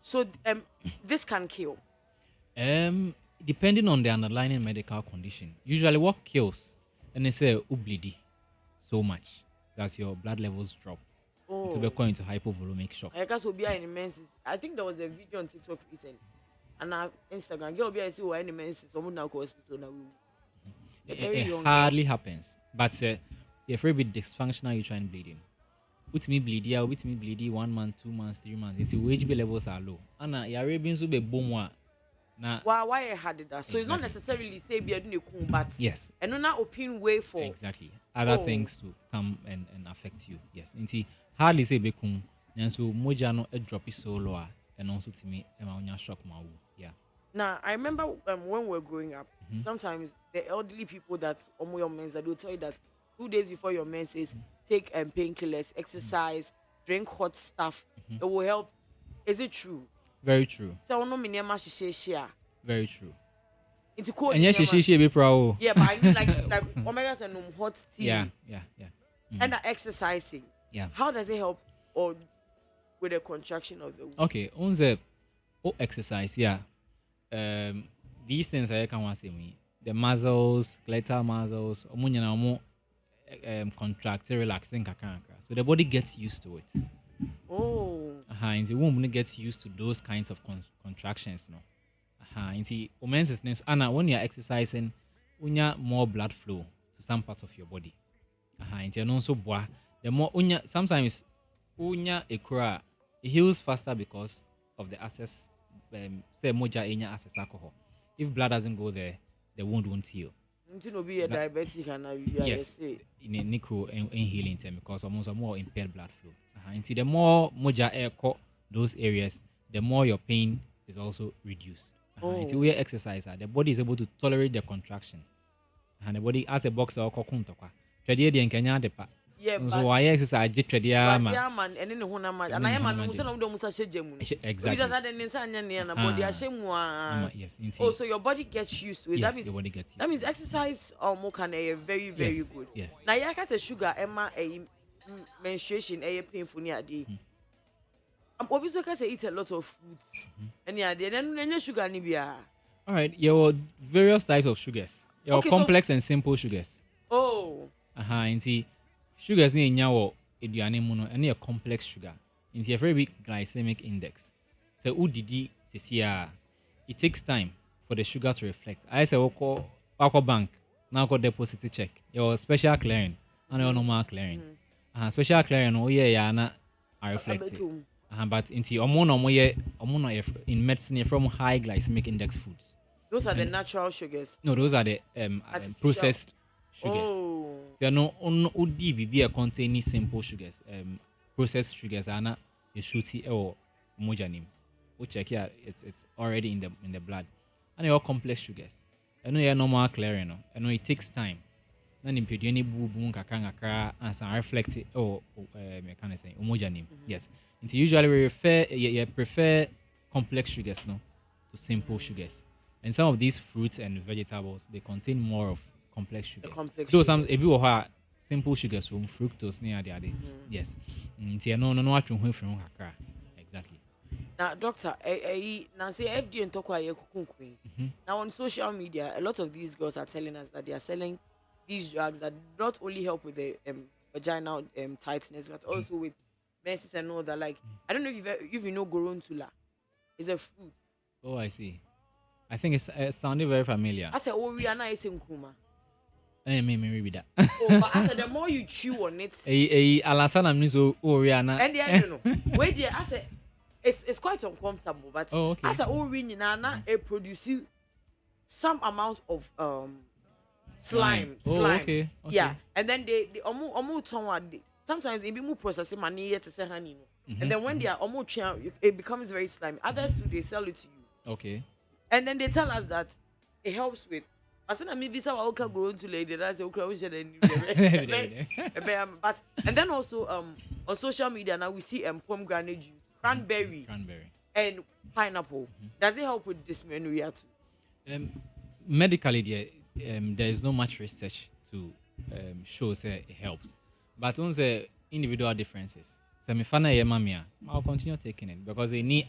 So this can kill? Depending on the underlying medical condition. Usually what kills, and they say bleed so much that your blood levels drop. To be going into hypovolumic shock. I think there was a video on TikTok recently. And on Instagram, girl be I see why any menses someone now go hospital now. It hardly happens. But if you're a bit dysfunctional, you try and bleeding. With me bleedy 1 month, 2 months, 3 months. Until HB levels are low. And your Arabians will be boom. Why I had that? So it's not necessarily say be a cool, but yes, and not open way for exactly other things to come and affect you. Yes, until hardly say be cool. And so moja no a drop is so lower, and also to me, I'm shock my yeah. Now I remember when we were growing up, sometimes the elderly people that your menses that will tell you that 2 days before your menses, take painkillers, exercise, drink hot stuff. It will help. Is it true? Very true. So no minema share. Very true. It's cold. And yes, she be proud. Yeah, but I mean like omega and hot tea. Yeah. And the exercising. Yeah. How does it help or with the contraction of the womb? Okay, on the exercise, yeah. These things I can want to say the muscles, skeletal muscles, contract, relaxing kakaka. So the body gets used to it. Oh. And the womb gets used to those kinds of contractions, no. Inti menses nso ana when you are exercising unya more blood flow to some parts of your body. Inti no so boa the more unya sometimes unya ekura it heals faster because of the access say moja enya access alcohol. If blood doesn't go there, the wound won't heal. No be a diabetic and yes, in a nicro and healing term because almost more impaired blood flow. Until the more moja air cut those areas, the more your pain is also reduced. Until we exercise, the body is able to tolerate the contraction. And the body as a boxer or kokuntokwa. Trade the Kenya depa. Yeah, so I exercise just trade man and then hona man and I am an musa shejemu. Exactly. Because that insane body ashemwa. Yes, indeed. Oh, so your body gets used to it. Yes, That means your body gets used that means exercise more can very good. Yes. Now yeah, say sugar emma a menstruation a painful near day. Obviously can say eat a lot of fruits. And yeah, then sugar nibia. All right, your various types of sugars. Your complex and simple sugars. Oh. Indeed. Sugars ni nyawo eduane mu no ene complex sugar. It's a very big glycemic index. So udidi sesia it takes time for the sugar to reflect. I say wako bank now go deposit check. Your special clearing and your normal clearing. Special clearing oh yeah na are reflected. But into omo in medicine from high glycemic index foods. Those are the natural sugars. No, those are the processed sugars. Oh. There are no ODBB containing simple sugars. Processed sugars are not the shooty or mojanim. We check here, it's already in the blood. And they are complex sugars. I know you're normal clearing. I know it takes time. Then in any boom kakanga and some reflect it or can I say homogeneous. Yes. And usually we prefer complex sugars no to simple sugars. And some of these fruits and vegetables they contain more of complex sugars. So some a bit simple sugars from fructose near the other. Yes. No exactly. Now, doctor, now say FDA and talk now on social media, a lot of these girls are telling us that they are selling these drugs that not only help with the vaginal tightness, but also with menses and all that. Like, I don't know if you know Gorontula. It's a fruit. Oh, I see. I think it's sounding very familiar. I said, oh, Rihanna is in Kuma. I may read that. Oh, but I said, the more you chew on it, Alasana means oh Rihanna. And I don't know. Wait there, I said, it's quite uncomfortable, but okay. I said, oh, Rihanna, it produces some amount of slime. Okay. Yeah, and then they almost sometimes it be more processing money to say honey. And then when they are almost it becomes very slimy. Others too, they sell it to you. Okay. And then they tell us that it helps with. I said, maybe some okay going to lady. That's okay. But and then also on social media now we see pomegranate juice, cranberry, and pineapple. Does it help with dysmenorrhea too? Medically, there is no much research to show say it helps, but on the individual differences. So I'll continue taking it because they need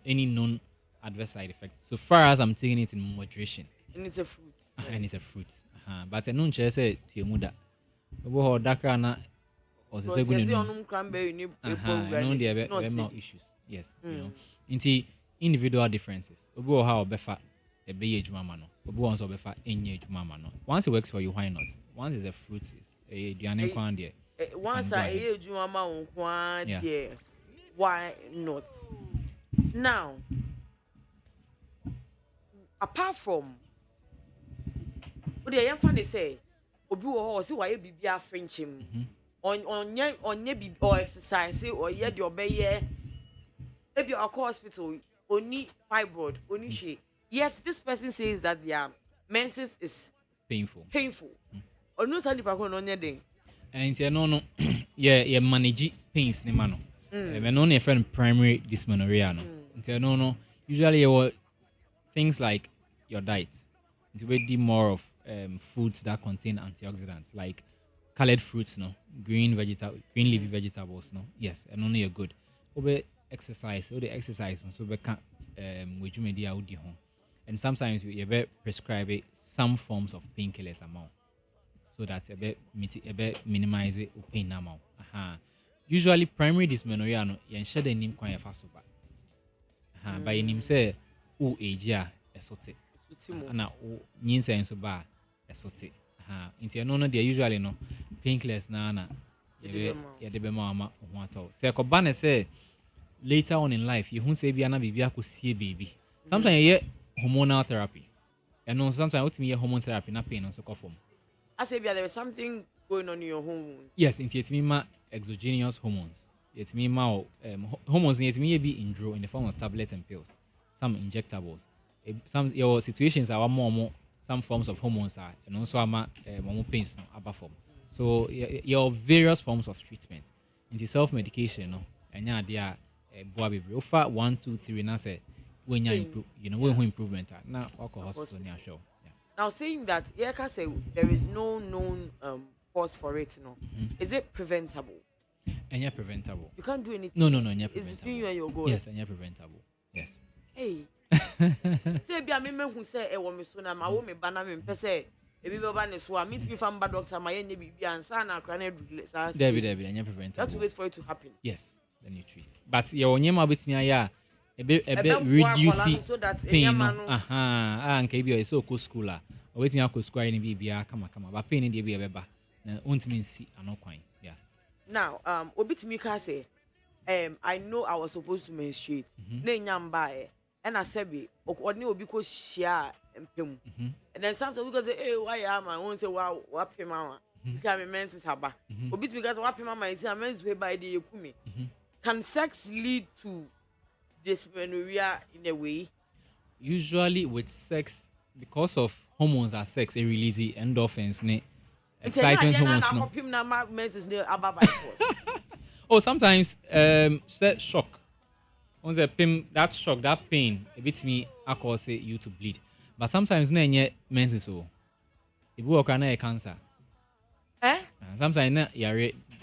any known adverse side effects. So far as I'm taking it in moderation. And it's a fruit. And it's a fruit. But I don't say to your mother. Or Dakana or the second cranberry. No issues. Yes. You know. Into individual differences. How befa a age mama no. Also befa any age mama no. Once it works for you, why not? Once it's a fruit, is a diane quandia. Once I age mama on quandia. Why not? Now, apart from what the young fan say, Obi or see why be a French him on ye be or exercise or yet your bay maybe a hospital only fibroid only she. Yet this person says that their menses is painful. Or no sandy on your day. And no, yeah, manage pains ne mano. When only a friend primary dysmenorrhea no. Usually things like your diet. It's really more of foods that contain antioxidants, like colored fruits, green leafy vegetables, Yes, and only a good. Obe exercise, the exercise, so we can which media home. And sometimes we prescribe some forms of painkillers amount, so that a bit minimize it pain amount. Usually primary dysmenorrhea no yen share the name quite fast over. By name say age esote Sutimo. na nyinsa enso ba esote nti no they usually no painkillers na ye de be ma ho ato se ko ba ne say later on in life you hu say bia na bibia akosie baby sometimes ye hormonal therapy and no sometimes what me hormone therapy na pain so come from I say there is something going on in your hormones. yes nti it me ma exogenous hormones it me ma hormones it me be in the form of tablets and pills some injectables some your situations are more some forms of hormones are and also ama more pains no about form so your various forms of treatment into self medication no enya dia boa bebre ofa 1 2 3 na say when you know when improvement na alcohol hospital near show. Now saying that Yeka say there is no known cause for it, no. Is it preventable? Enya preventable. You can't do anything. No, enya preventable. It's between you and your goal. Yes, enya preventable. Yes. Hey. Say bia me who say e wo me so na ma wo me bana me pese e bi baba ne so a meet me from bad doctor ma yenye bibia ansa na akra na edule sa. David enya preventable. That's wait for it to happen. Yes, then you treat. But your onyema betimi aya ebe reduce so that pain no nka bi o so ko school a o betimi akọ school ni bibia kama ba pain ni dey be ba na ontimi nsi anokwan. Yeah. Now obitimi ka say I know I was supposed to menstruate na nyamba and I said be odni obi ko share empem and then sometimes we go say hey why am I won't say wow what pay mama see am menses haba obitimi ka say what pay mama see am menses we by the ekumi. Can sex lead to dysmenorrhea in a way? Usually with sex, because of hormones are sex, it releases endorphins, excitement hormones. Oh, sometimes shock. Once that shock, that pain, a bit me, I cause you to bleed. But sometimes menses so. If you have cancer, sometimes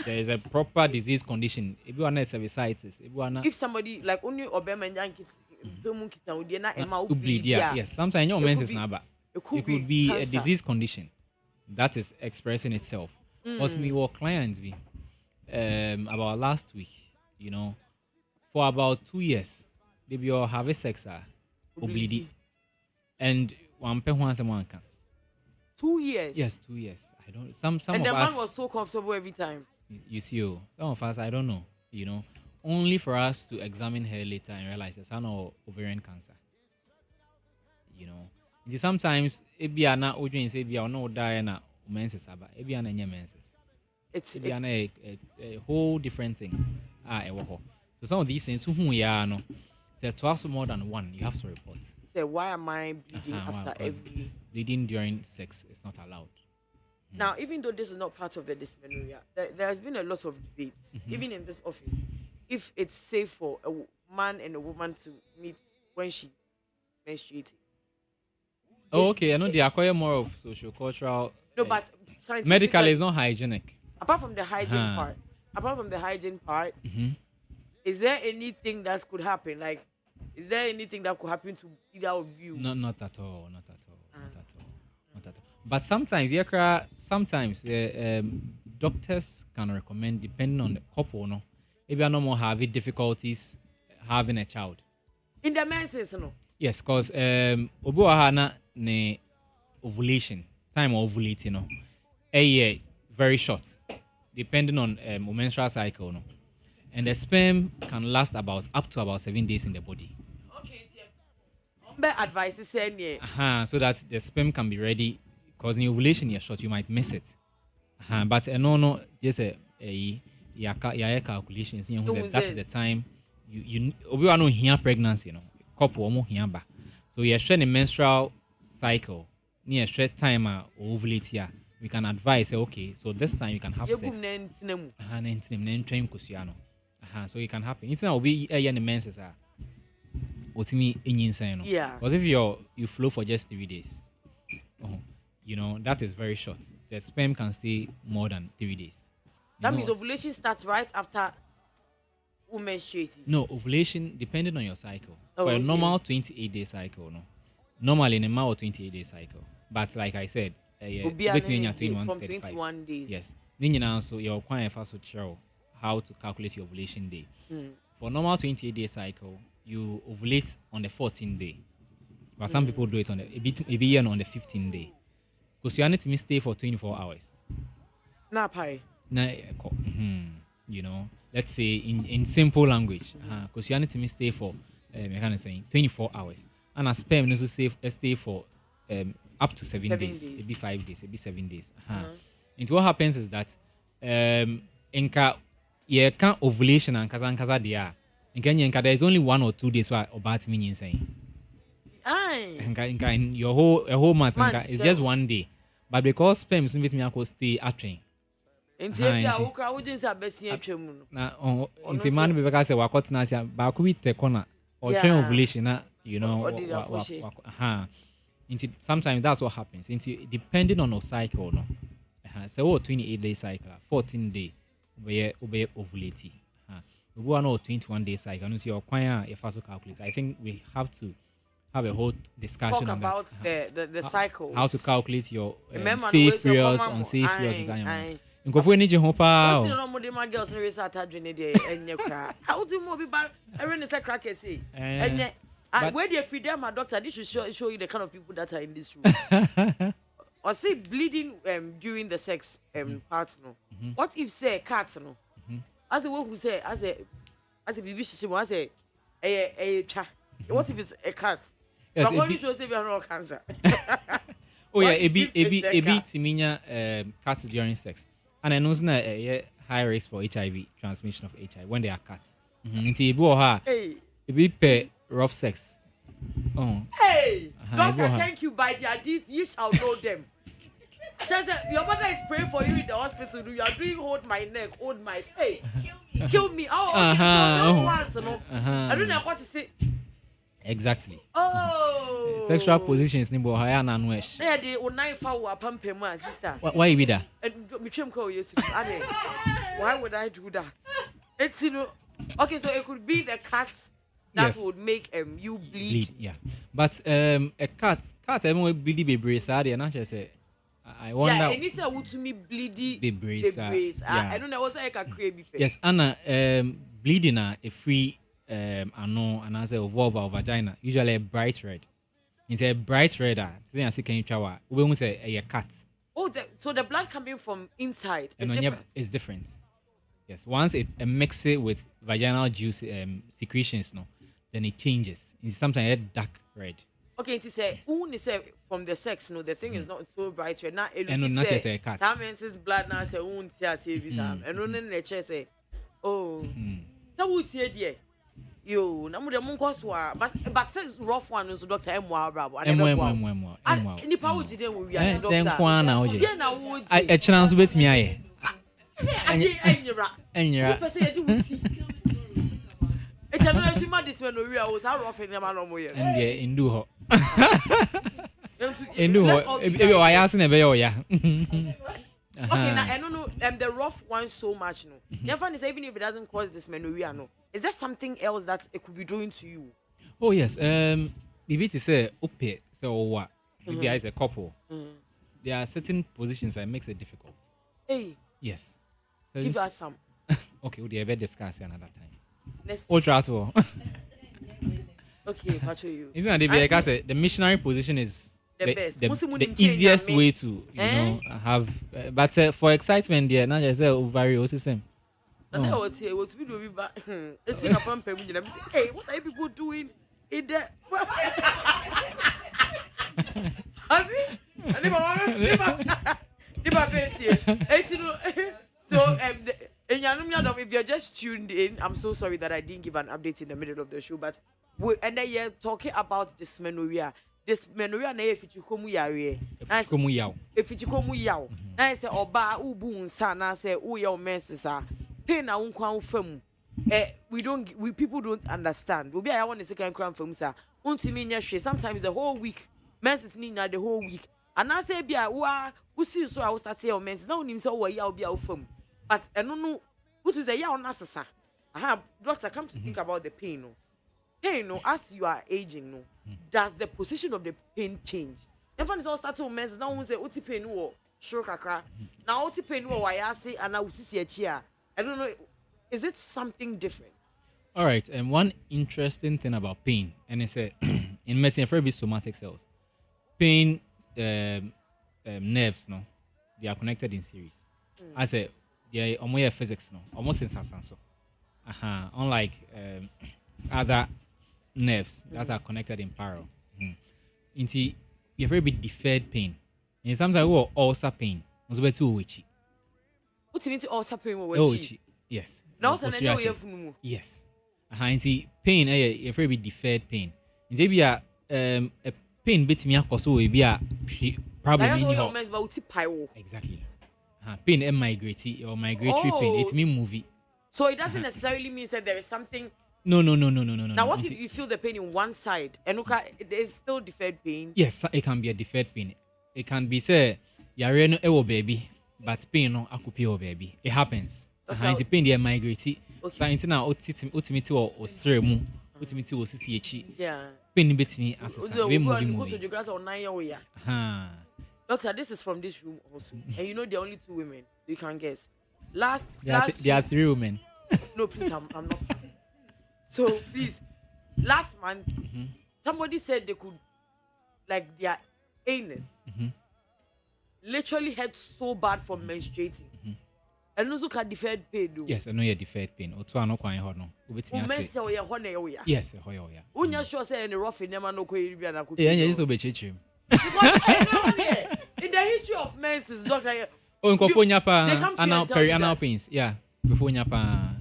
there is a proper disease condition. If you are not cervicitis, if somebody like only obema and bleed, yes. Sometimes your menses number. It could be cancer. A disease condition that is expressing itself. Because me were clients be about last week, for about 2 years, they be all have a sex bleed, and one pe once a month. 2 years. Yes, 2 years. I don't. Some and of the us man was so comfortable every time. You see, some of us, I don't know, only for us to examine her later and realize there's no ovarian cancer. Sometimes it be ana ojun say be no die na menses aba. It be ana menses. It's a whole different thing. So some of these things who ya no say to us more than one, you have to report. Say why am I bleeding after every bleeding during sex is not allowed. Now, even though this is not part of the dysmenorrhea, there has been a lot of debate, even in this office, if it's safe for a man and a woman to meet when she's menstruating. Oh, okay. I know they acquire more of socio-cultural. No, but medical is not hygienic. Apart from the hygiene part, is there anything that could happen? Like, is there anything that could happen to either of you? Not at all. But sometimes, doctors can recommend, depending on the couple, no, if you are no more having difficulties having a child. In the menses, no. Yes, because obuahana ne ovulation time of ovulating, a year very short, depending on menstrual cycle, no, and the sperm can last up to about 7 days in the body. Okay, yeah. Advice is saying yeah. So that the sperm can be ready. Because in ovulation, you're short, you might miss it. But no, just your calculations. That is the time you no hear pregnancy, couple almost hear back. So you're showing a menstrual cycle near short time ovulate here. We can advise, okay, so this time you can have sex. So it can happen. It's not be a menses yeah. Because if you flow for just 3 days. That is very short. The sperm can stay more than 3 days. That means ovulation starts right after menstruating. No, ovulation depending on your cycle. For a normal 28-day cycle, no. Normally in a male 28-day cycle. But like I said, from 21 days. Yes. Then so you're quite fast to show how to calculate your ovulation day. For normal 28-day cycle, you ovulate on the 14th day. but some people do it on a bit on the 15th day. Because you need to stay for 24 hours. Na pie. You know, let's say in simple language, because you need to stay for I can say 24 hours, and a sperm needs to stay for up to 7 days. It be 5 days, it be 7 days. And what happens is that inka you can't ovulation and kaza there. Inka there is only 1 or 2 days where about me insane. Inka in your whole month it's just 1 day, but because sperm is with me, I could stay at train. Nti ebia wo kra wo jinsi abesi atwam no na nti man be ka say wakot na sia ba ko bi te corner or train ovulation na you know nti sometimes that's what happens nti depending on your cycle no so 28-day cycle 14-day we ovulate we go on 21-day cycle no see your kwan a if also calculate. I think we have to have a whole discussion about the cycle, how to calculate your safe periods, unsafe periods. Nkofo ni je ho pa o. No mo de ma girls no research adwene de enye kra. How do mo be ba every ne say crack say. Enye where dey freedom my doctor this should show you the kind of people that are in this room. Or say bleeding during the sex part no. What if say cat no? As a one who say as a bibi shishimo as a cha. What if it's a cat? Yes, but only show say we are not cancer. Oh yeah, a bit timinya cats during sex. And I know a high risk for HIV, transmission of HIV when they are cats. It be per rough sex. Oh. Hey, doctor, thank you. By their deeds, ye shall know them. Your mother is praying for you in the hospital. You are doing hold my neck, hold my face. Kill me. Oh, okay. So those ones, you know. I don't know what to say. Exactly. Oh. Sexual positions ni bo haya na nwesh. Yeah, the online foul pampem my sister. Why you be that? Why would I do that? It's you know. Okay, so it could be the cat that would make you bleed. Yeah. But a cat everyone bleedy baby say na say I wonder. Yeah, and it's a to me bleedy baby. I don't know what I can create. Yes, Anna bleeding a free ano and as a vulva or vagina usually a bright red. It's a bright red. Say I see can you try we won't say a cat. Oh, so the blood coming from inside is different. It's different. Yes, once it mixes with vaginal juice secretions, no, then it changes. It's sometimes a dark red. Okay, it say from the sex, no, the thing is not so bright red. Now it not just a cat. Some men's blood now say and only the chest say, oh, that would say dear. Yo, na mo de mo nko so but sex rough one so doctor emwa brabo emwa ni pa wo jide wo wi as doctor den kwa na wo je dia na wo je e chira so betimi aye enyira pese ye di wuti e tell no to ma this man no wi a wo sa rough ni ma no mo ye ndie indu ho ebe wa ya se na be yo ya. Okay, now I don't know the rough one so much no. Never is even if it doesn't cause dysmenorrhea no. Is there something else that it could be doing to you? Oh yes. If it is a ope so what? Maybe as a couple, there are certain positions that makes it difficult. Hey. Yes. So give us some. Okay, we'll be discussing another time. Next. Ultra tour. Okay, patrol you. Isn't it? Like I said, the missionary position is the easiest way to have but for excitement there not just ovary or system. And I was here was video back. It's in a pump and hey, what are you people doing in there? So if you're just tuned in, I'm so sorry that I didn't give an update in the middle of the show, but and then you're talking about dysmenorrhea. Dysmenorrhea na efichikomu yare efichikomu yaw na say oba ubu nsa na say uye o mensisa pain na unkwan fam we people don't understand obi aya want second crown fam sa untimi nya hwe sometimes the whole week menses ni nya the whole week and I say bia wa usi so I start your menses na unim say wo yaw bia fam but eno no utu say yaw na sesa doctor come to think about the pain no. Pain, no, as you are aging, no, does the position of the pain change? In fact, it's all starting to mess. Now we say, "Oti pain wo stroke akra." Now oti pain wo why say, and now we see a chair. I don't know. Is it something different? All right. And one interesting thing about pain, and it's In medicine, for be somatic cells. Pain nerves, no, they are connected in series. I say, yeah, almost physics, no, almost in so. Unlike other nerves that are connected in parallel. Into you have very bit deferred pain. And sometimes we ulcer pain. Also, be too witchy. What you need to also pain with Witchy. Yes. Now, yes. Into pain, a very bit deferred pain. Into be a pain bit me cause so be a problem in your exactly. Pain migratory or migratory pain. It mean movie. So it doesn't necessarily mean that there is something. No. Now, what if you feel the pain in one side and there is still deferred pain? Yes, it can be a deferred pain. It can be say you're no baby, but pain no akupi baby. It happens. It pain they migrate. So it's now ultimate or stremu, ultimate or CCH. Yeah. Pain bit me as a movie. Doctor, this is from this room also, and you know there are only 2 women. You can guess. There are 3 women. No, please, I'm not. So please, last month, somebody said they could, like their anus, literally hurt so bad from menstruating, and also can deferred pain. Yes, I know you're deferred pain. Or 2 are not quite hard no. Yes, Unya sure say any rough in them no Caribbean. Yeah, you so be chechim. In the history of menses, doctor. Oh, before nyapa perianal pains. Yeah, before nyapa.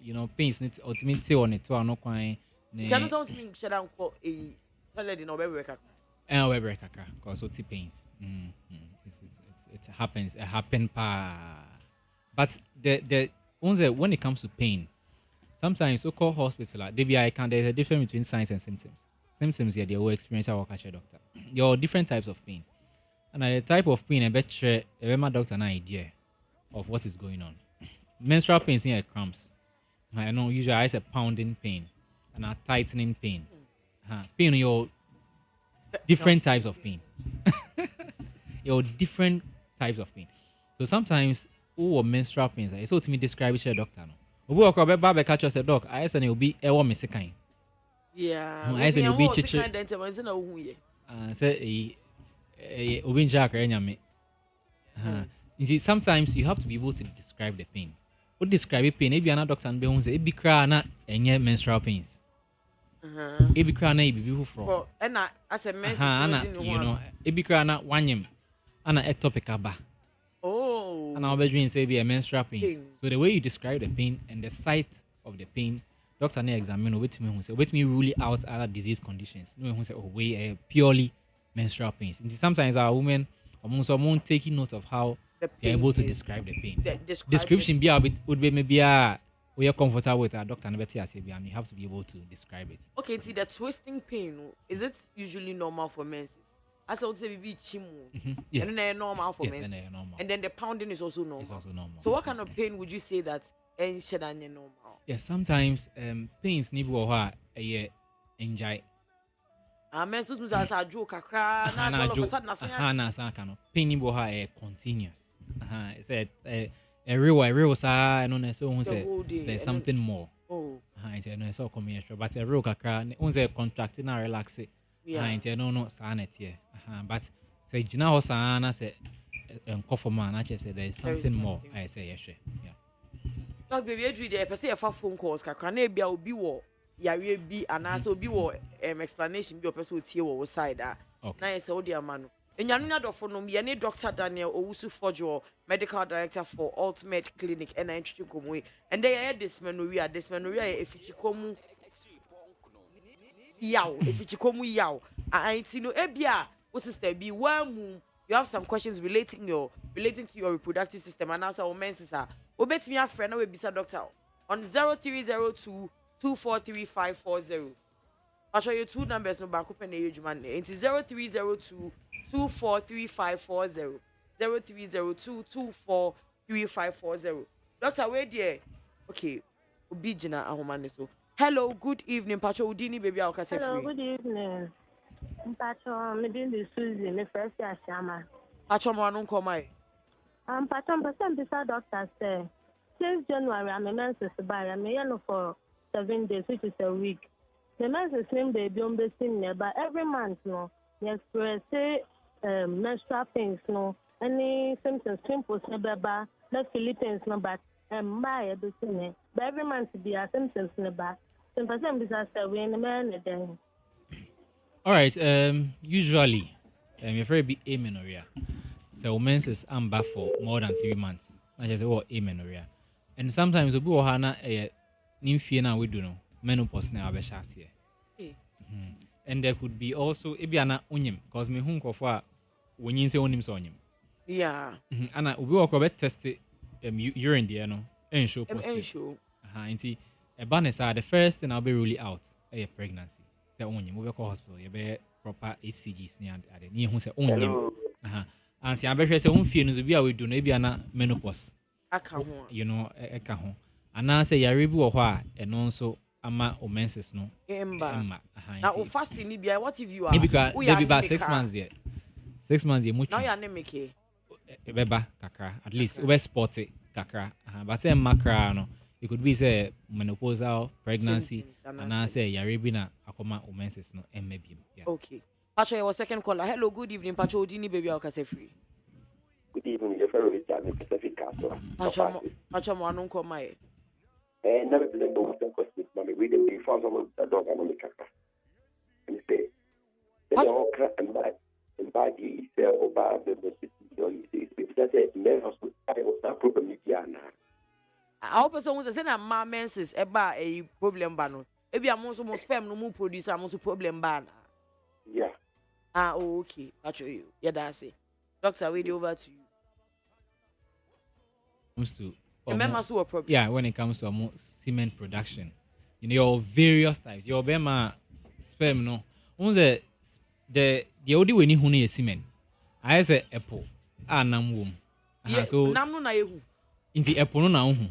You know, pains need ultimately on it to no quite. Tell something shut down for a toilet in Obereka. And Obereka, cause what pains. It happens. It happen but the when it comes to pain, sometimes so-called hospital, there's a difference between signs and symptoms. Symptoms here they will experience our doctor. There are different types of pain, and the type of pain I bet my doctor an idea of what is going on. Menstrual pains here cramps. I know usually I say pounding pain and a tightening pain. Pain your different types of pain. Your different types of pain. So sometimes menstrual pains. I saw to me describe it to a doctor. No, we walk about baby catch us a doc. I said it will be a woman second. Yeah, I said it will be chichi. Say Obin Jack or anyame. You see, sometimes you have to be able to describe the pain. What describe pain? Maybe another doctor and be say it be cry na any menstrual pains. It be cry na it be beautiful. And as a menstrual, you know, it be cry na wanyem, and a ectopic aba. Oh. And our bedroom say be a menstrual pain. So the way you describe the pain and the site of the pain, doctor may examine with me who say with me rule out other disease conditions. No one say oh we purely menstrual pains. And sometimes our women among someone taking note of how they're able to describe the pain. Description would be maybe we are comfortable with our doctor and better say you have to be able to describe it. Okay, see the twisting pain, is it usually normal for menses? As I would say, be chimu. Yes. And then normal for yes, men. Normal. And then the pounding is also normal. It's also normal. So what kind of pain would you say that should normal? Yes, sometimes pains need to enjoy. Men so as a joke kakra na all of a sudden na pain need to continuous. It's a real sa I know so say there's something more. Oh. It's no so come extra but a real kakra on say contract na relax it. No sanet here. But say Gina Hosana say man, I just say there's something more. I say yes. Yeah. Dog baby, every day I say a phone calls, can be a be war. Yari be and also be war explanation be a person with here side. Now say, oh dear man. And you're not for no me, Dr. Daniel Owusu Fojo, medical director for Ultimate Clinic and entry come and they had dysmenorrhea if you come. Yow, if you come yow, I see no ebia. What sister be one you have some questions relating to your reproductive system and answer menses are. Obet me a friend will be doctor on 0302 243 I'll show you 2 numbers no back open age man. It's 0302 243 0302 243 Doctor, where dear? Okay, Obijina Ahomane so. Hello, good evening, Pacho Udini, baby. I'll catch you. Hello, good evening. Pacho, I'm doing the Susie, my first year Shama. Pacho, I don't come. Pacho, beside doctor say, since January, I'm a menses by I'm for 7 days, which is a week. The menses same baby on the same but every month no. Yes, say menstrual pains no. Any symptoms simple beba the Philippines no but by the same. But every month be a symptoms never. Some disaster when the man then. All right. Usually, you're very big amenorrhea. So menses amber for more than 3 months. I just say what amenorrhea. And sometimes we go hana nymphy na we do no menopause na abeshas here. And there could be also ebiana onyim because me hu nkofo a wonyin se onim so onyim. Yeah. Ana obi wo bet test urine there no and show positive. Show. Nti eba ne say the first thing I'll be rule out pregnancy. Say onyim we go hospital you be proper ECGs ni ade ni hu say onyim. And say abehwe say onfie no so bi a we do no ebiana menopause. Aka ho. You know eka ho. Ana say yare bi wo ho a eno nso ama o menses no emma now o fasting ni bia what if you are maybe about 6 months there 6 months there much now you are anemic beba kakra at least we sport it kakra but say makra no it could be say menopausal pregnancy and I say yare bi na akoma o menses no emma bi yeah. Okay Pacho your second caller. Hello, good evening Pacho Odini baby akase free. Good evening, your fellow Richard Pacific Castle. Pacho mo anu ko mai. Never been able to question mommy. We didn't be found on the dog and on the kaka. And say, they all crack and bad ye say, or bad the city. Because I said, men was not problem with Yana. Our person was saying that my menses about a problem ban. Maybe I'm also more spam no more producer, I'm also problem ban. Yeah. Okay. Pacho you. Yeah, that's it. Doctor, we over to you. Comes to remember so a problem. Yeah, when it comes to semen production, you know your various types. Your bema sperm no. Once the only way ni huni is semen. I say apple. Nam womb. So nam no na ehu. Inti apple no na uhu.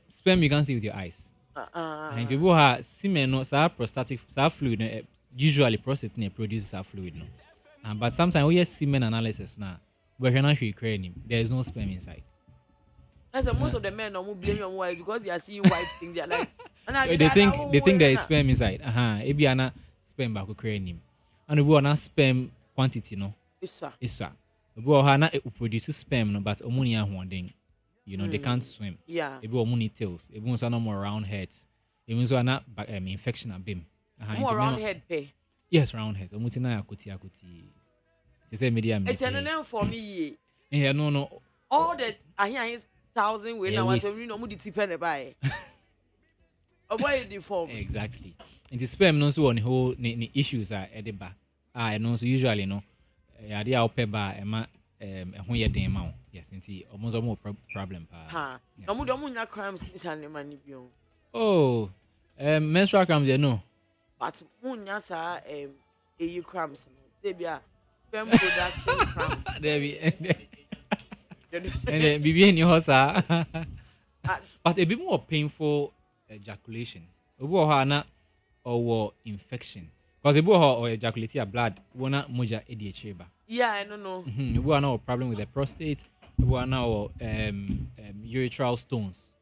Sperm you can see with your eyes. And you go semen no sa prostatic sa fluid no, usually prostate produces a fluid no. But sometimes we have semen analysis now. But you're not creating there is no sperm inside. That's most of the men don't blame you why because they are seeing white things. They are like, they think there is sperm inside. Ebi ana sperm back create him, and we ana sperm quantity no. Isa. We ana produce sperm no, but omuni ahwanding. You know they can't swim. Yeah. Ebi omuni tails. Ebi also no more round heads. Ebi also ana infection abim. More round head pay. Yes, round heads. Omuti na akuti. They say media. It's an name for me. Yeah, no. All that I hear is 1,000 when I was so no mudi tipene buy. Avoid the form. Exactly. And the sperm no so on whole ni issues are at the back. And also usually no idea op ba ema ho ye den ma. Yes, nti almost more problem pa. No mu do mu nya crimes is an mani bi o. Oh, menstrual cramps you know. But mu nya sa EU cramps. Say bia sperm production cramps. There be and then BB in your house, but a bit more painful ejaculation. Or infection. Because a boy or ejaculate blood, wona moja ADHD. Yeah, I don't know. We are now a problem with the prostate. We are now urethral stones.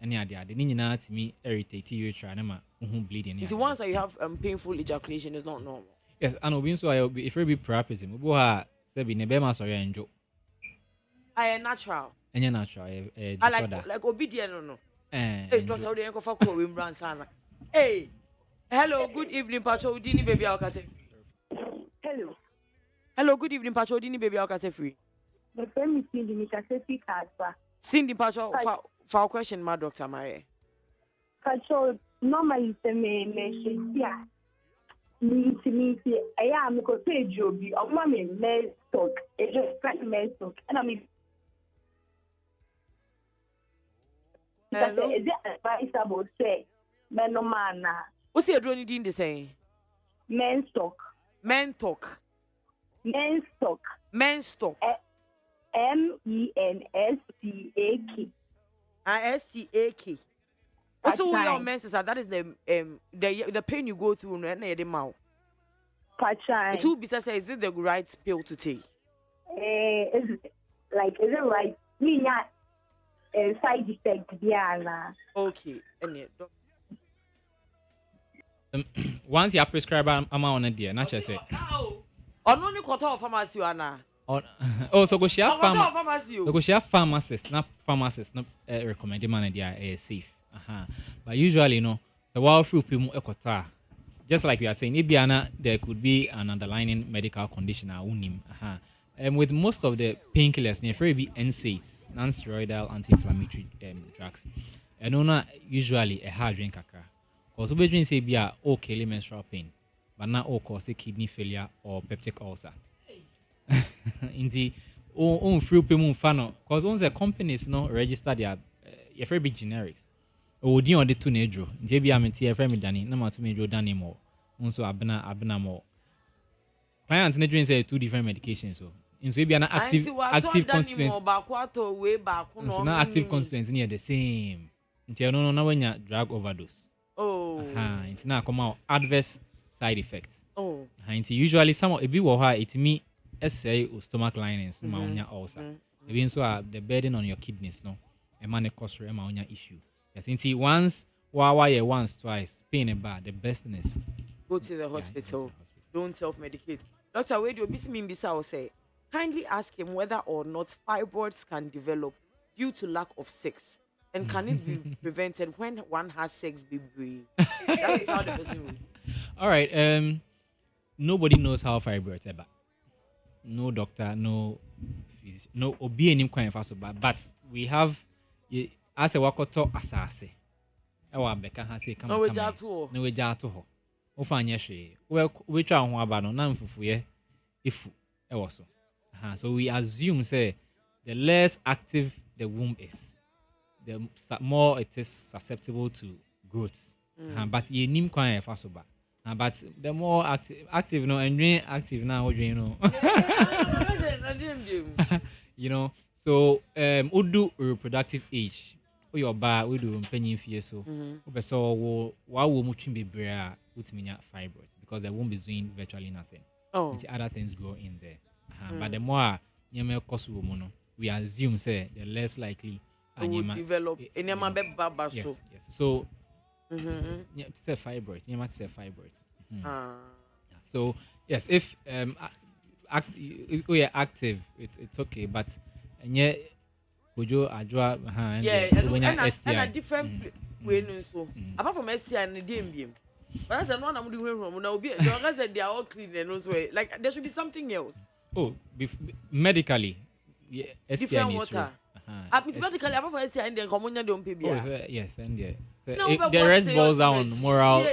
Any idea? The nina to me irritate urethra nema bleeding. It's once you have painful ejaculation, it's not normal. Yes, and obviously I if we be priapism, we go say be nebema sorry enjoy. I am natural. And you're natural. I like obedient no. Hey, Doctor, we ain't for Corin Brand Sana. Hey, hello, good evening, Pacho Dini baby Alcase. Hello, good evening, Pacho Dini baby Alcase free. The family Cindy Mikaseti Kaspa. Cindy Pacho for question, my doctor, my. Pacho, normally say me yeah. Me, I am going to say Joby, or mommy, let's talk. It's just like let's talk. And I mean, hello? Is it advisable to say, men no man? What's your drone in the saying? Men talk. Men talk. Men's talk. Men's talk. MENSTAK. STAK. Also, your menses are that is the pain you go through and the mouth. It will be said, is it the right pill to take? Is it right? Me not side effect, Diana. Okay, and once you prescribe amount on there, not just say. Ono ni koto pharmacy ana. Oh, so go share pharmacy. So go share pharmacist, not recommended man they are safe. But usually, you know, the wild fruit people ekota. Just like we are saying, Ibiana, there could be an underlying medical condition. And with most of the painkillers, there will be NSAIDs, non-steroidal anti-inflammatory drugs. And not usually a hard drink. Because we drink say be okay menstrual pain, but not all cause kidney failure or peptic ulcer. In the free payment funnel, because once the companies no register their very big generics. Odi on the two nedro. Ntebi amenti efrem dani na matu medro dani mo. Unso abena mo. Clients nedro say two different medications so. Inso be an active constituents. So now active constituents near the same. Nti no na wenya drug overdose. Oh. It's now come out adverse side effects. Oh. Nti usually some of ebi wo ha it me essay stomach linings ma onya ulcer. Even so the burden on your kidneys no. E man cause ma onya issue. Yes, once, once, twice, pain and bad, the best thing is go to the hospital. Don't self-medicate. Dr. Wade, will say, kindly ask him whether or not fibroids can develop due to lack of sex. And can it be prevented when one has sex, baby? That is how the person will. All right. Nobody knows how fibroids are. No doctor, no physician, no obi but we have as a wakoto asase ewa beka ha se kama no we jato ho o fa anye hwe we twa ho aba no na mfufuye ifu ewo so we assume say the less active the womb is the more it is susceptible to growth but ye nim kwan e fa so ba but the more active no and active now you know you know so udu reproductive age your bar we do penny fear so so wo much bebre utminya fibroids because the womb is doing virtually nothing. The other things grow in there. But the more nyeme cause woman we assume say the less likely will develop enyama be baba so. Yes. So say fibroids, nyema say fibroids. So yes, if we are active it's okay, but Kojo Ajwa and a different way so. Apart from STI and the DMBM. But that's another one I'm doing be they are all clean and also like there should be something else. Oh, medically, different water. Medically, apart from STI and the commonia don't pay. Yes, and the rest boils down moral.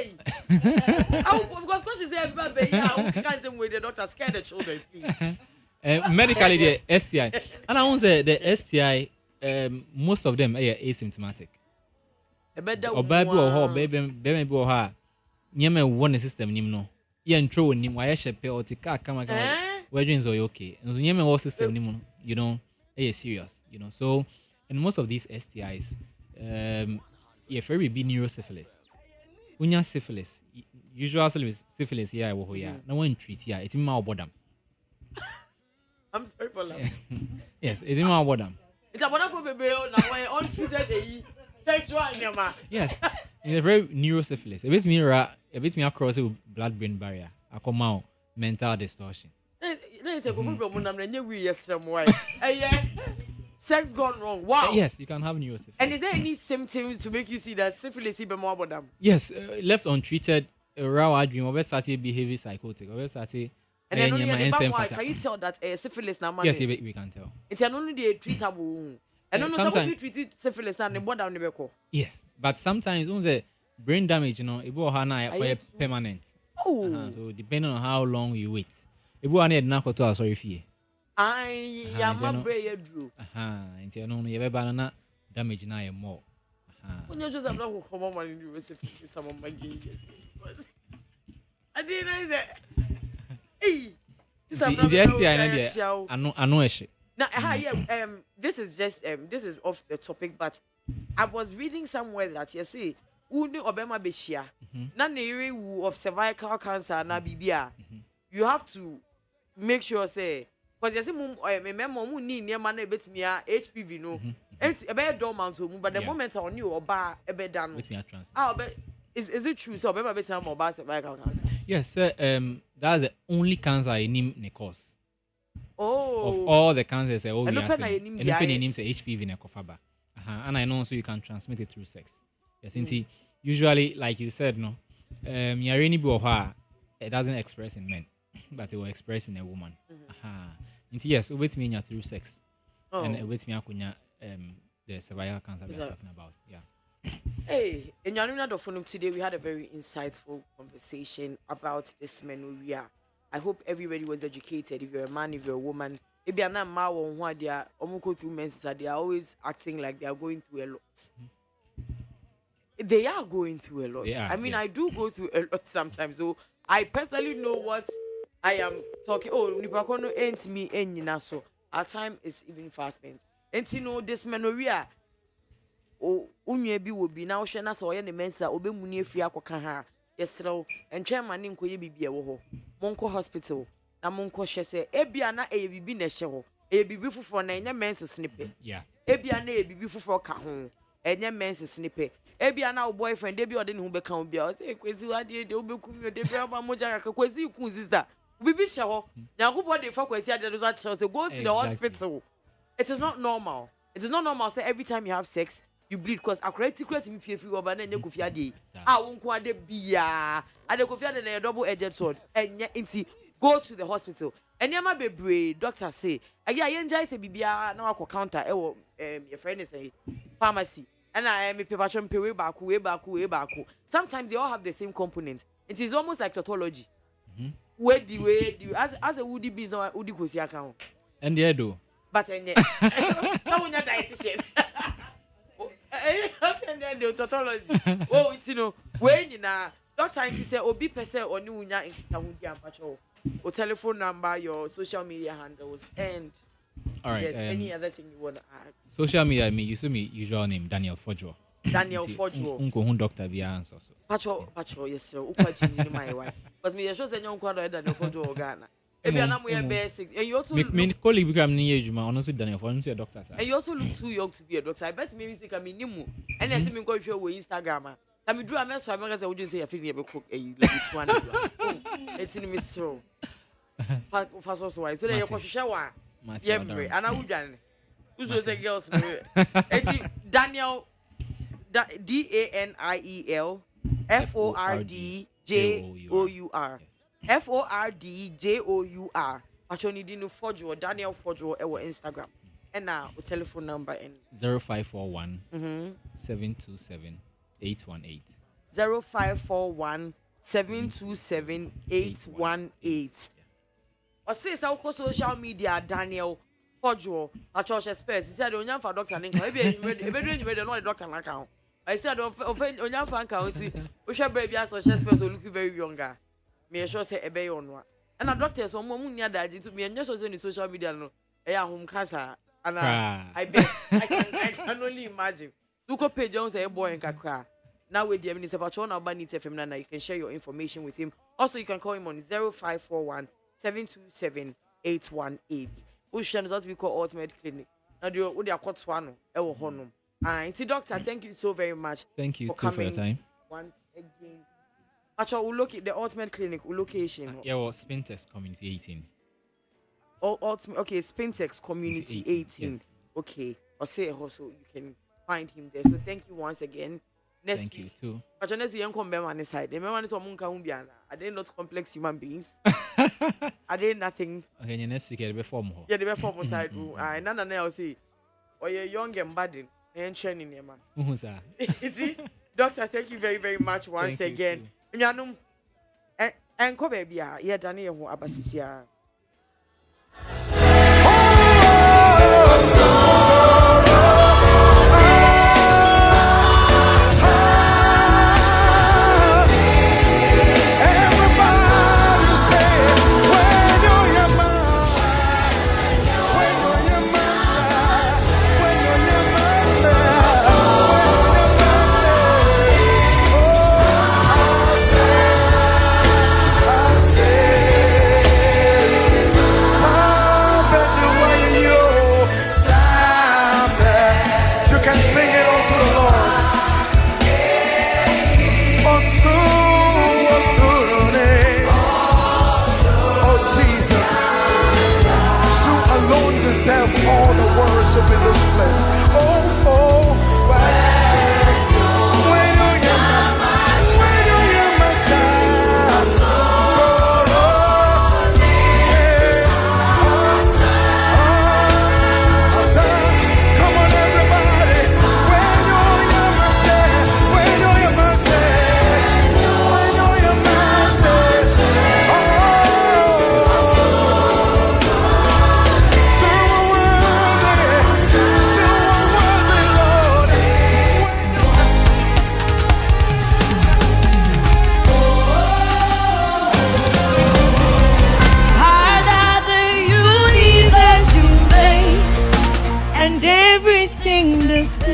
Because she said, "Baby, can't say with the doctor scare the children." Medically, the STI, and I won't say the STI. Most of them are asymptomatic. Baby, nyame one system nimno. Throw nim why shepe or tika kama we're doing so okay. And nyame one system nimno, you know, serious, you know. So in most of these STIs, very be neurosyphilis. Unya syphilis, usual syphilis here wo here. No one treat here. It's in my bottom. I'm sorry for that. Yes, it's in my bottom. It's a wonderful baby now when untreated sexual nyama. Yes. It's a very neurosyphilis. It beats me across the blood-brain barrier. I come out mental distortion. Sex gone wrong. Wow. Yes, you can have neurosyphilis. And is there any symptoms to make you see that syphilis is more about them? Yes, left untreated, raw dream, or started behavior psychotic, or started. And then only can you tell that syphilis now? Yes, we can tell. It's only the treatable. And no, sometimes you treat syphilis and the body down the back. Yes, but sometimes when the brain damage, you know, it will have permanent. Oh, so depending on how long you wait, it will need narcotic or FIE. I am a brain drew. And you know, you have banana damage now more. When you just have no common money, you will say some of my games. I didn't say. Hey, I know it. Now, this is just this is off the topic, but I was reading somewhere that you see, Uni Obama Beshia, Nani of cervical cancer, na Bibia. You have to make sure say, because you see, remember, Muni near man bets me HPV no, it's a bad dormant, but the moment on you or bar a bed done. Is it true? So, remember time about cervical cancer. Yes, that's the only cancer I name the cause. Oh. Of all the cancers, we And are open saying, a name and the name say HPV ne kofaba. And I know so you can transmit it through sex. Yes, usually, like you said, no, it doesn't express in men, but it will express in a woman. Yes, with me through sex, and with me the cervical cancer we are talking about. Yeah. Hey, in your phone today, we had a very insightful conversation about this menorrhea. I hope everybody was educated. If you're a man, if you're a woman, if you're not ma or who they are, go through menses, they are always acting like they are going through a lot. They are going through a lot. I mean, yes. I do go through a lot sometimes. So I personally know what I am talking. Oh, Nipakono ain't me any so our time is even fast spent. And you know this menorrhea. Oh, unye bi will be now. Shana so the mensa obe muni efia koka ha. Yesro entwe mane nkoye bibia wo ho. Monko hospital na monko hye se ebia na bibi na hye ho. Bibi fufo na enye mensa snipe. Yeah. Ebia na bibi fufo ka ho. Enye mensa snipe. Ebia na boyfriend ebia ode ne ho beka ho bia. O se kwezi wade de obekumi ode bia ba moja ka kwezi ku sister. Bibi hye ho. Nyankopɔ de fa kwezi ade so a say go to the hospital. It is not normal. It is not normal say every time you have sex you bleed because accurate me pay free over na nyekufi ade wonko ade bia ade kofi ade na double edged sword enye inti go to the hospital enyama bebre doctor say aya yenjai say bibia na wako counter ewo your friend is say pharmacy and I me paper chom pay way back. Sometimes they all have the same component. It is almost like tautology. Where as a woody business woody kosi account and the do but enye na wonya dietitian the tautology. Oh, it's when you know, doctor say obi pese oni unya nkitahudi ampacho. O telephone number, your social media handles, and yes, any other thing you want to add. Social media, you see me usual name Daniel Fodjo. Daniel Fodjo. Unko hun doctor bi answer so. Pacho, yes sir. Uko change my wife. Because me show say nyon kwado Daniel Fodjo Ghana. Ebi ana mo ye basics. And you also me colleague become ni ejuma honestly Daniel Fodjo so a doctor sir. And you also look too young to be a doctor. I bet maybe say me nimu. And I see me go show we Instagram. Can me do a mess for America say would you say you feel you be cook like one. It's in me so. Fast also why. So then you go shower. Yeah, and I would done. Who's the girls? It's Daniel Daniel Fordjour. Fordjour. Actually, didn't Fordjour Daniel Fordjour our Instagram. And now telephone number and 0541 727 818. 0541 727 818. Or say so social media Daniel Fordjour at church space. He said onyan for doctor name. Maybe you know the doctor account. I said offend onyan for account. We shall baby as social space looking very younger. Me sure say ebe on one. And a doctor so mo munya daji to me and just on social media no. Eya home cancer. And I bet I can only imagine. Look up page on say boy and kakra. Now with the minister patron or banit FM now you can share your information with him. Also you can call him on 0541 727 818. Ocean is what we call Ultimate Clinic. Now they are called Swano. Ewo honum. And doctor, thank you so very much. Thank you for your time. Once again. Actually, we'll look at the Ultimate Clinic location. Yeah, well, Spintex Community 18. Okay, Spintex Community 18. Yes. Okay. I'll say also you can find him there. So thank you once again. Thank you too. Actually, next year come on the side. The man is Are they not complex human beings? Are they nothing? Okay, next week I'll be form. Yeah, the form side. I I'll say, oh, you're young and bad and training, man. See, doctor, thank you very, very much once again. And come baby, yeah, Daniel, Abasisia.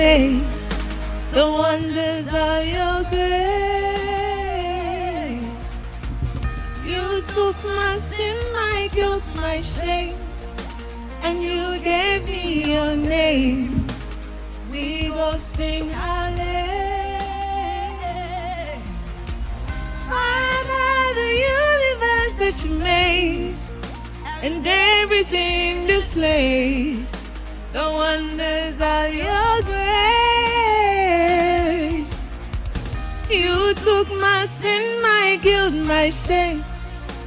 name, the wonders of your grace. You took my sin, my guilt, my shame, and you gave me your name. We go sing hallelujah. Father, the universe that you made, and everything displays the wonders of your grace. You took my sin, my guilt, my shame,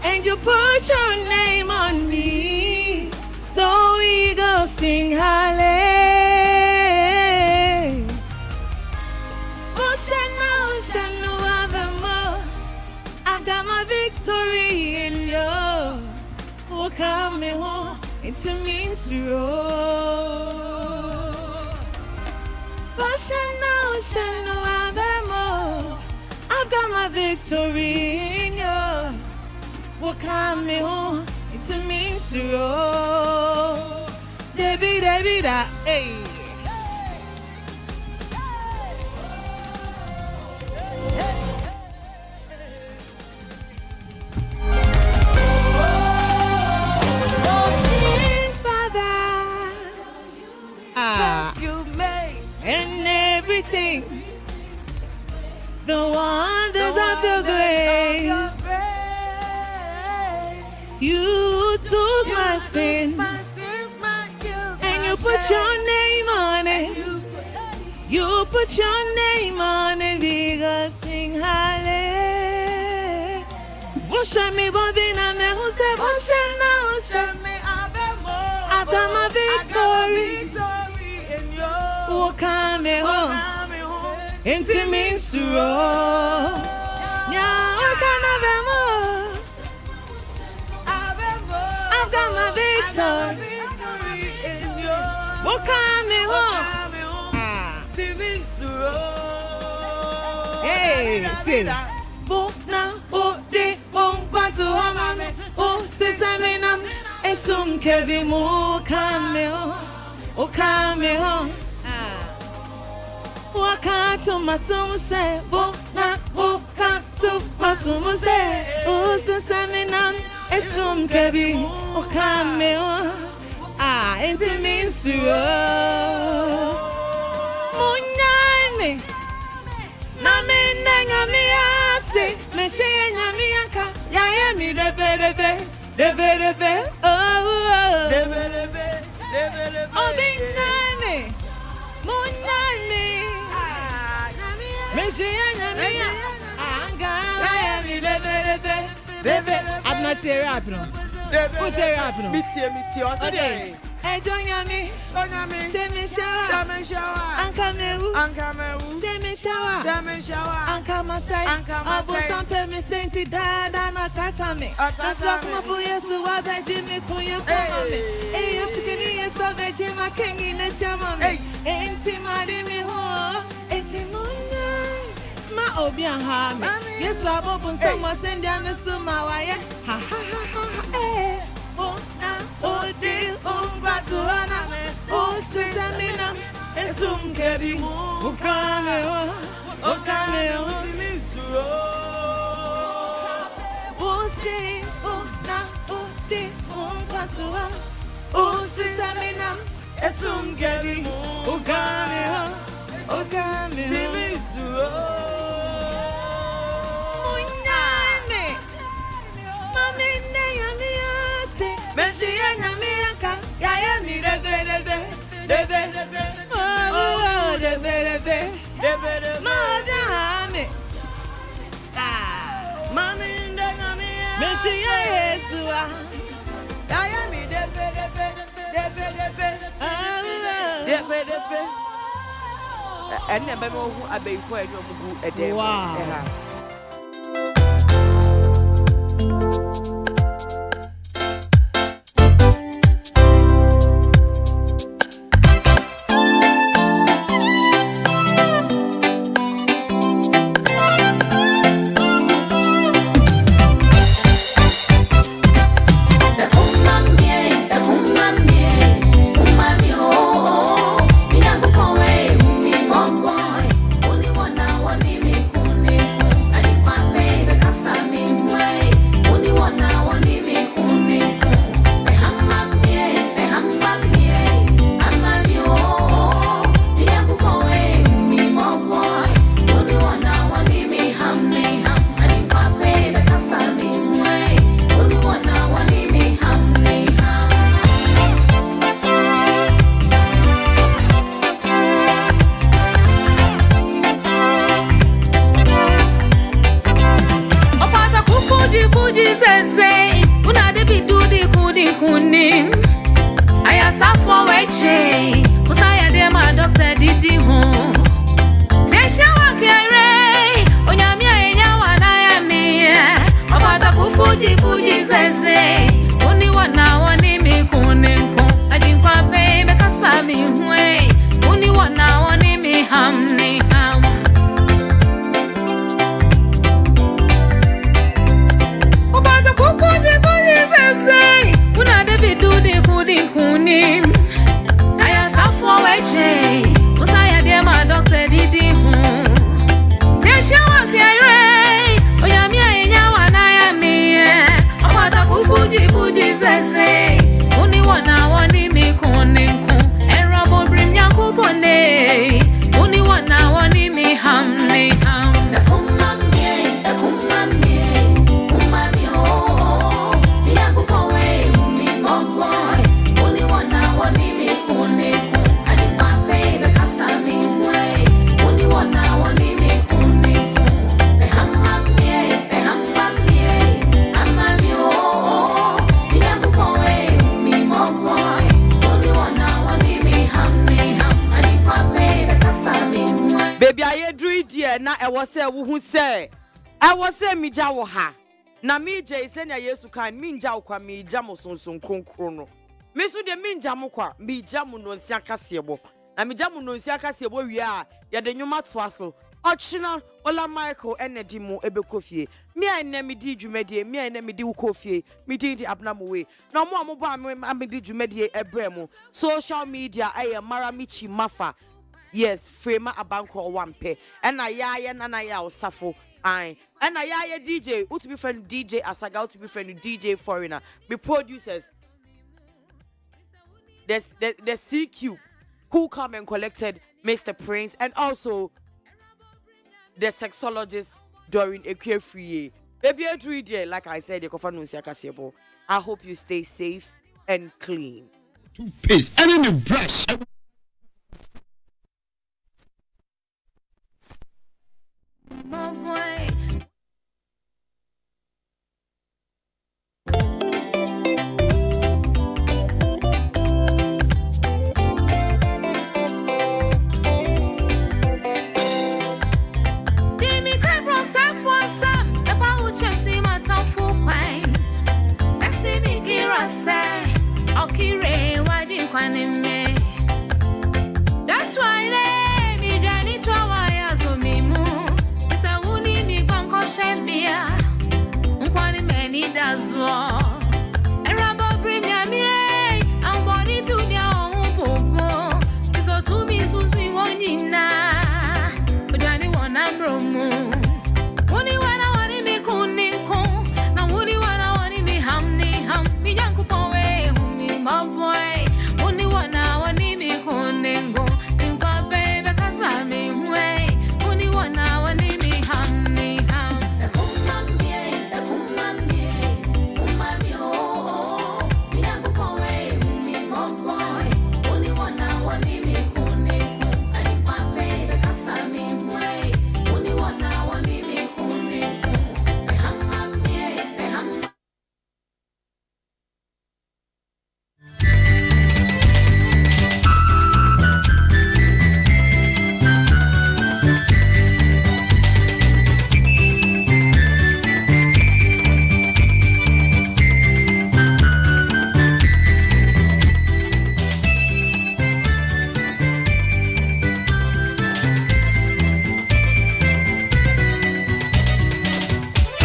and you put your name on me. So we go sing hallelujah. Ocean, ocean, evermore. I've got my victory in you. Oh, come home, it means you. Ocean, ocean, evermore. I've got my victory in you. Oh, come home, it means you. Debbie, Debbie, da, hey. And everything, the wonders of your grace. You took my sin, and you put your name on it. You put your name on it. We go sing hallelujah. Worship me, Bobina, me who say worship now, worship me. I've got my victory. Oh, come home, into me, Suro. Now I can't have more. I've got my victory. Oh, come home, hey, see. Bona, oh, de, bon, bantu, hamame, oh, sesaminam, esum, kevi, mo, come home, oh, come home. Waka to masum se, bona, waka to masum se, oh, sesaminam, esum, kevi, oh, come home, into me, Suro. Munyame. Nami nenga mi ase, me sheye nyami yanka, ya ye mi debe, oh, obi nami, munyame, me sheye nyami yanka, ya ye mi debe. I'm not tear up no. Put tear up no. Meet you. Join me, say me shower, Anka mewu, say me shower, Anka masai, Abu sampe me senti dada na tata me. Aswa kuma bu Yesu wa beji me kuye kuma me. Yesu kini Yesu beji ma kengi ne chama me. Enti madi mi ho, enti munya ma obi anha me. Yesu abobu nsama sendi ane suma wa ye. Ha ha ha ha eh. Oh na oh de oh batuana me oh sesamina esum kebi oh kame oh timisuro oh se oh na oh de oh batuana oh sesamina esum kebi oh kame timisuro munyame mami neyami Meshi nyami yanka, ya ye mi debe, oh debe, ma dame, mami nyami ya, meshi ya Yesua, ya ye mi debe, And never know who I be for a day. Wow. Me edru die na ewo se wo hu se ewo se mija wo ha na mija ise na Yesu kan minja kwa mija mo sonson konkro no me so de minja mo kwa mija mo no nsia kasebo na mija mo no nsia kasebo wi a ye de nwuma to aso ochina ola Michael enedi mu ebekofie me ene me di dwumadie me ene me di wukofie me di ABENA mowe na mo amobo am di dwumadie ebremu social media aye maramichi mafa yes frame abankro wampe ena ya na ya osafo ai ena ya DJ who to be friend DJ Asaga to be friend DJ Foreigner be producers there's the CQ who come and collected Mr. Prince and also the sexologist during a FIE. Baby, like I said, I hope you stay safe and clean. Toothpaste and in the brush.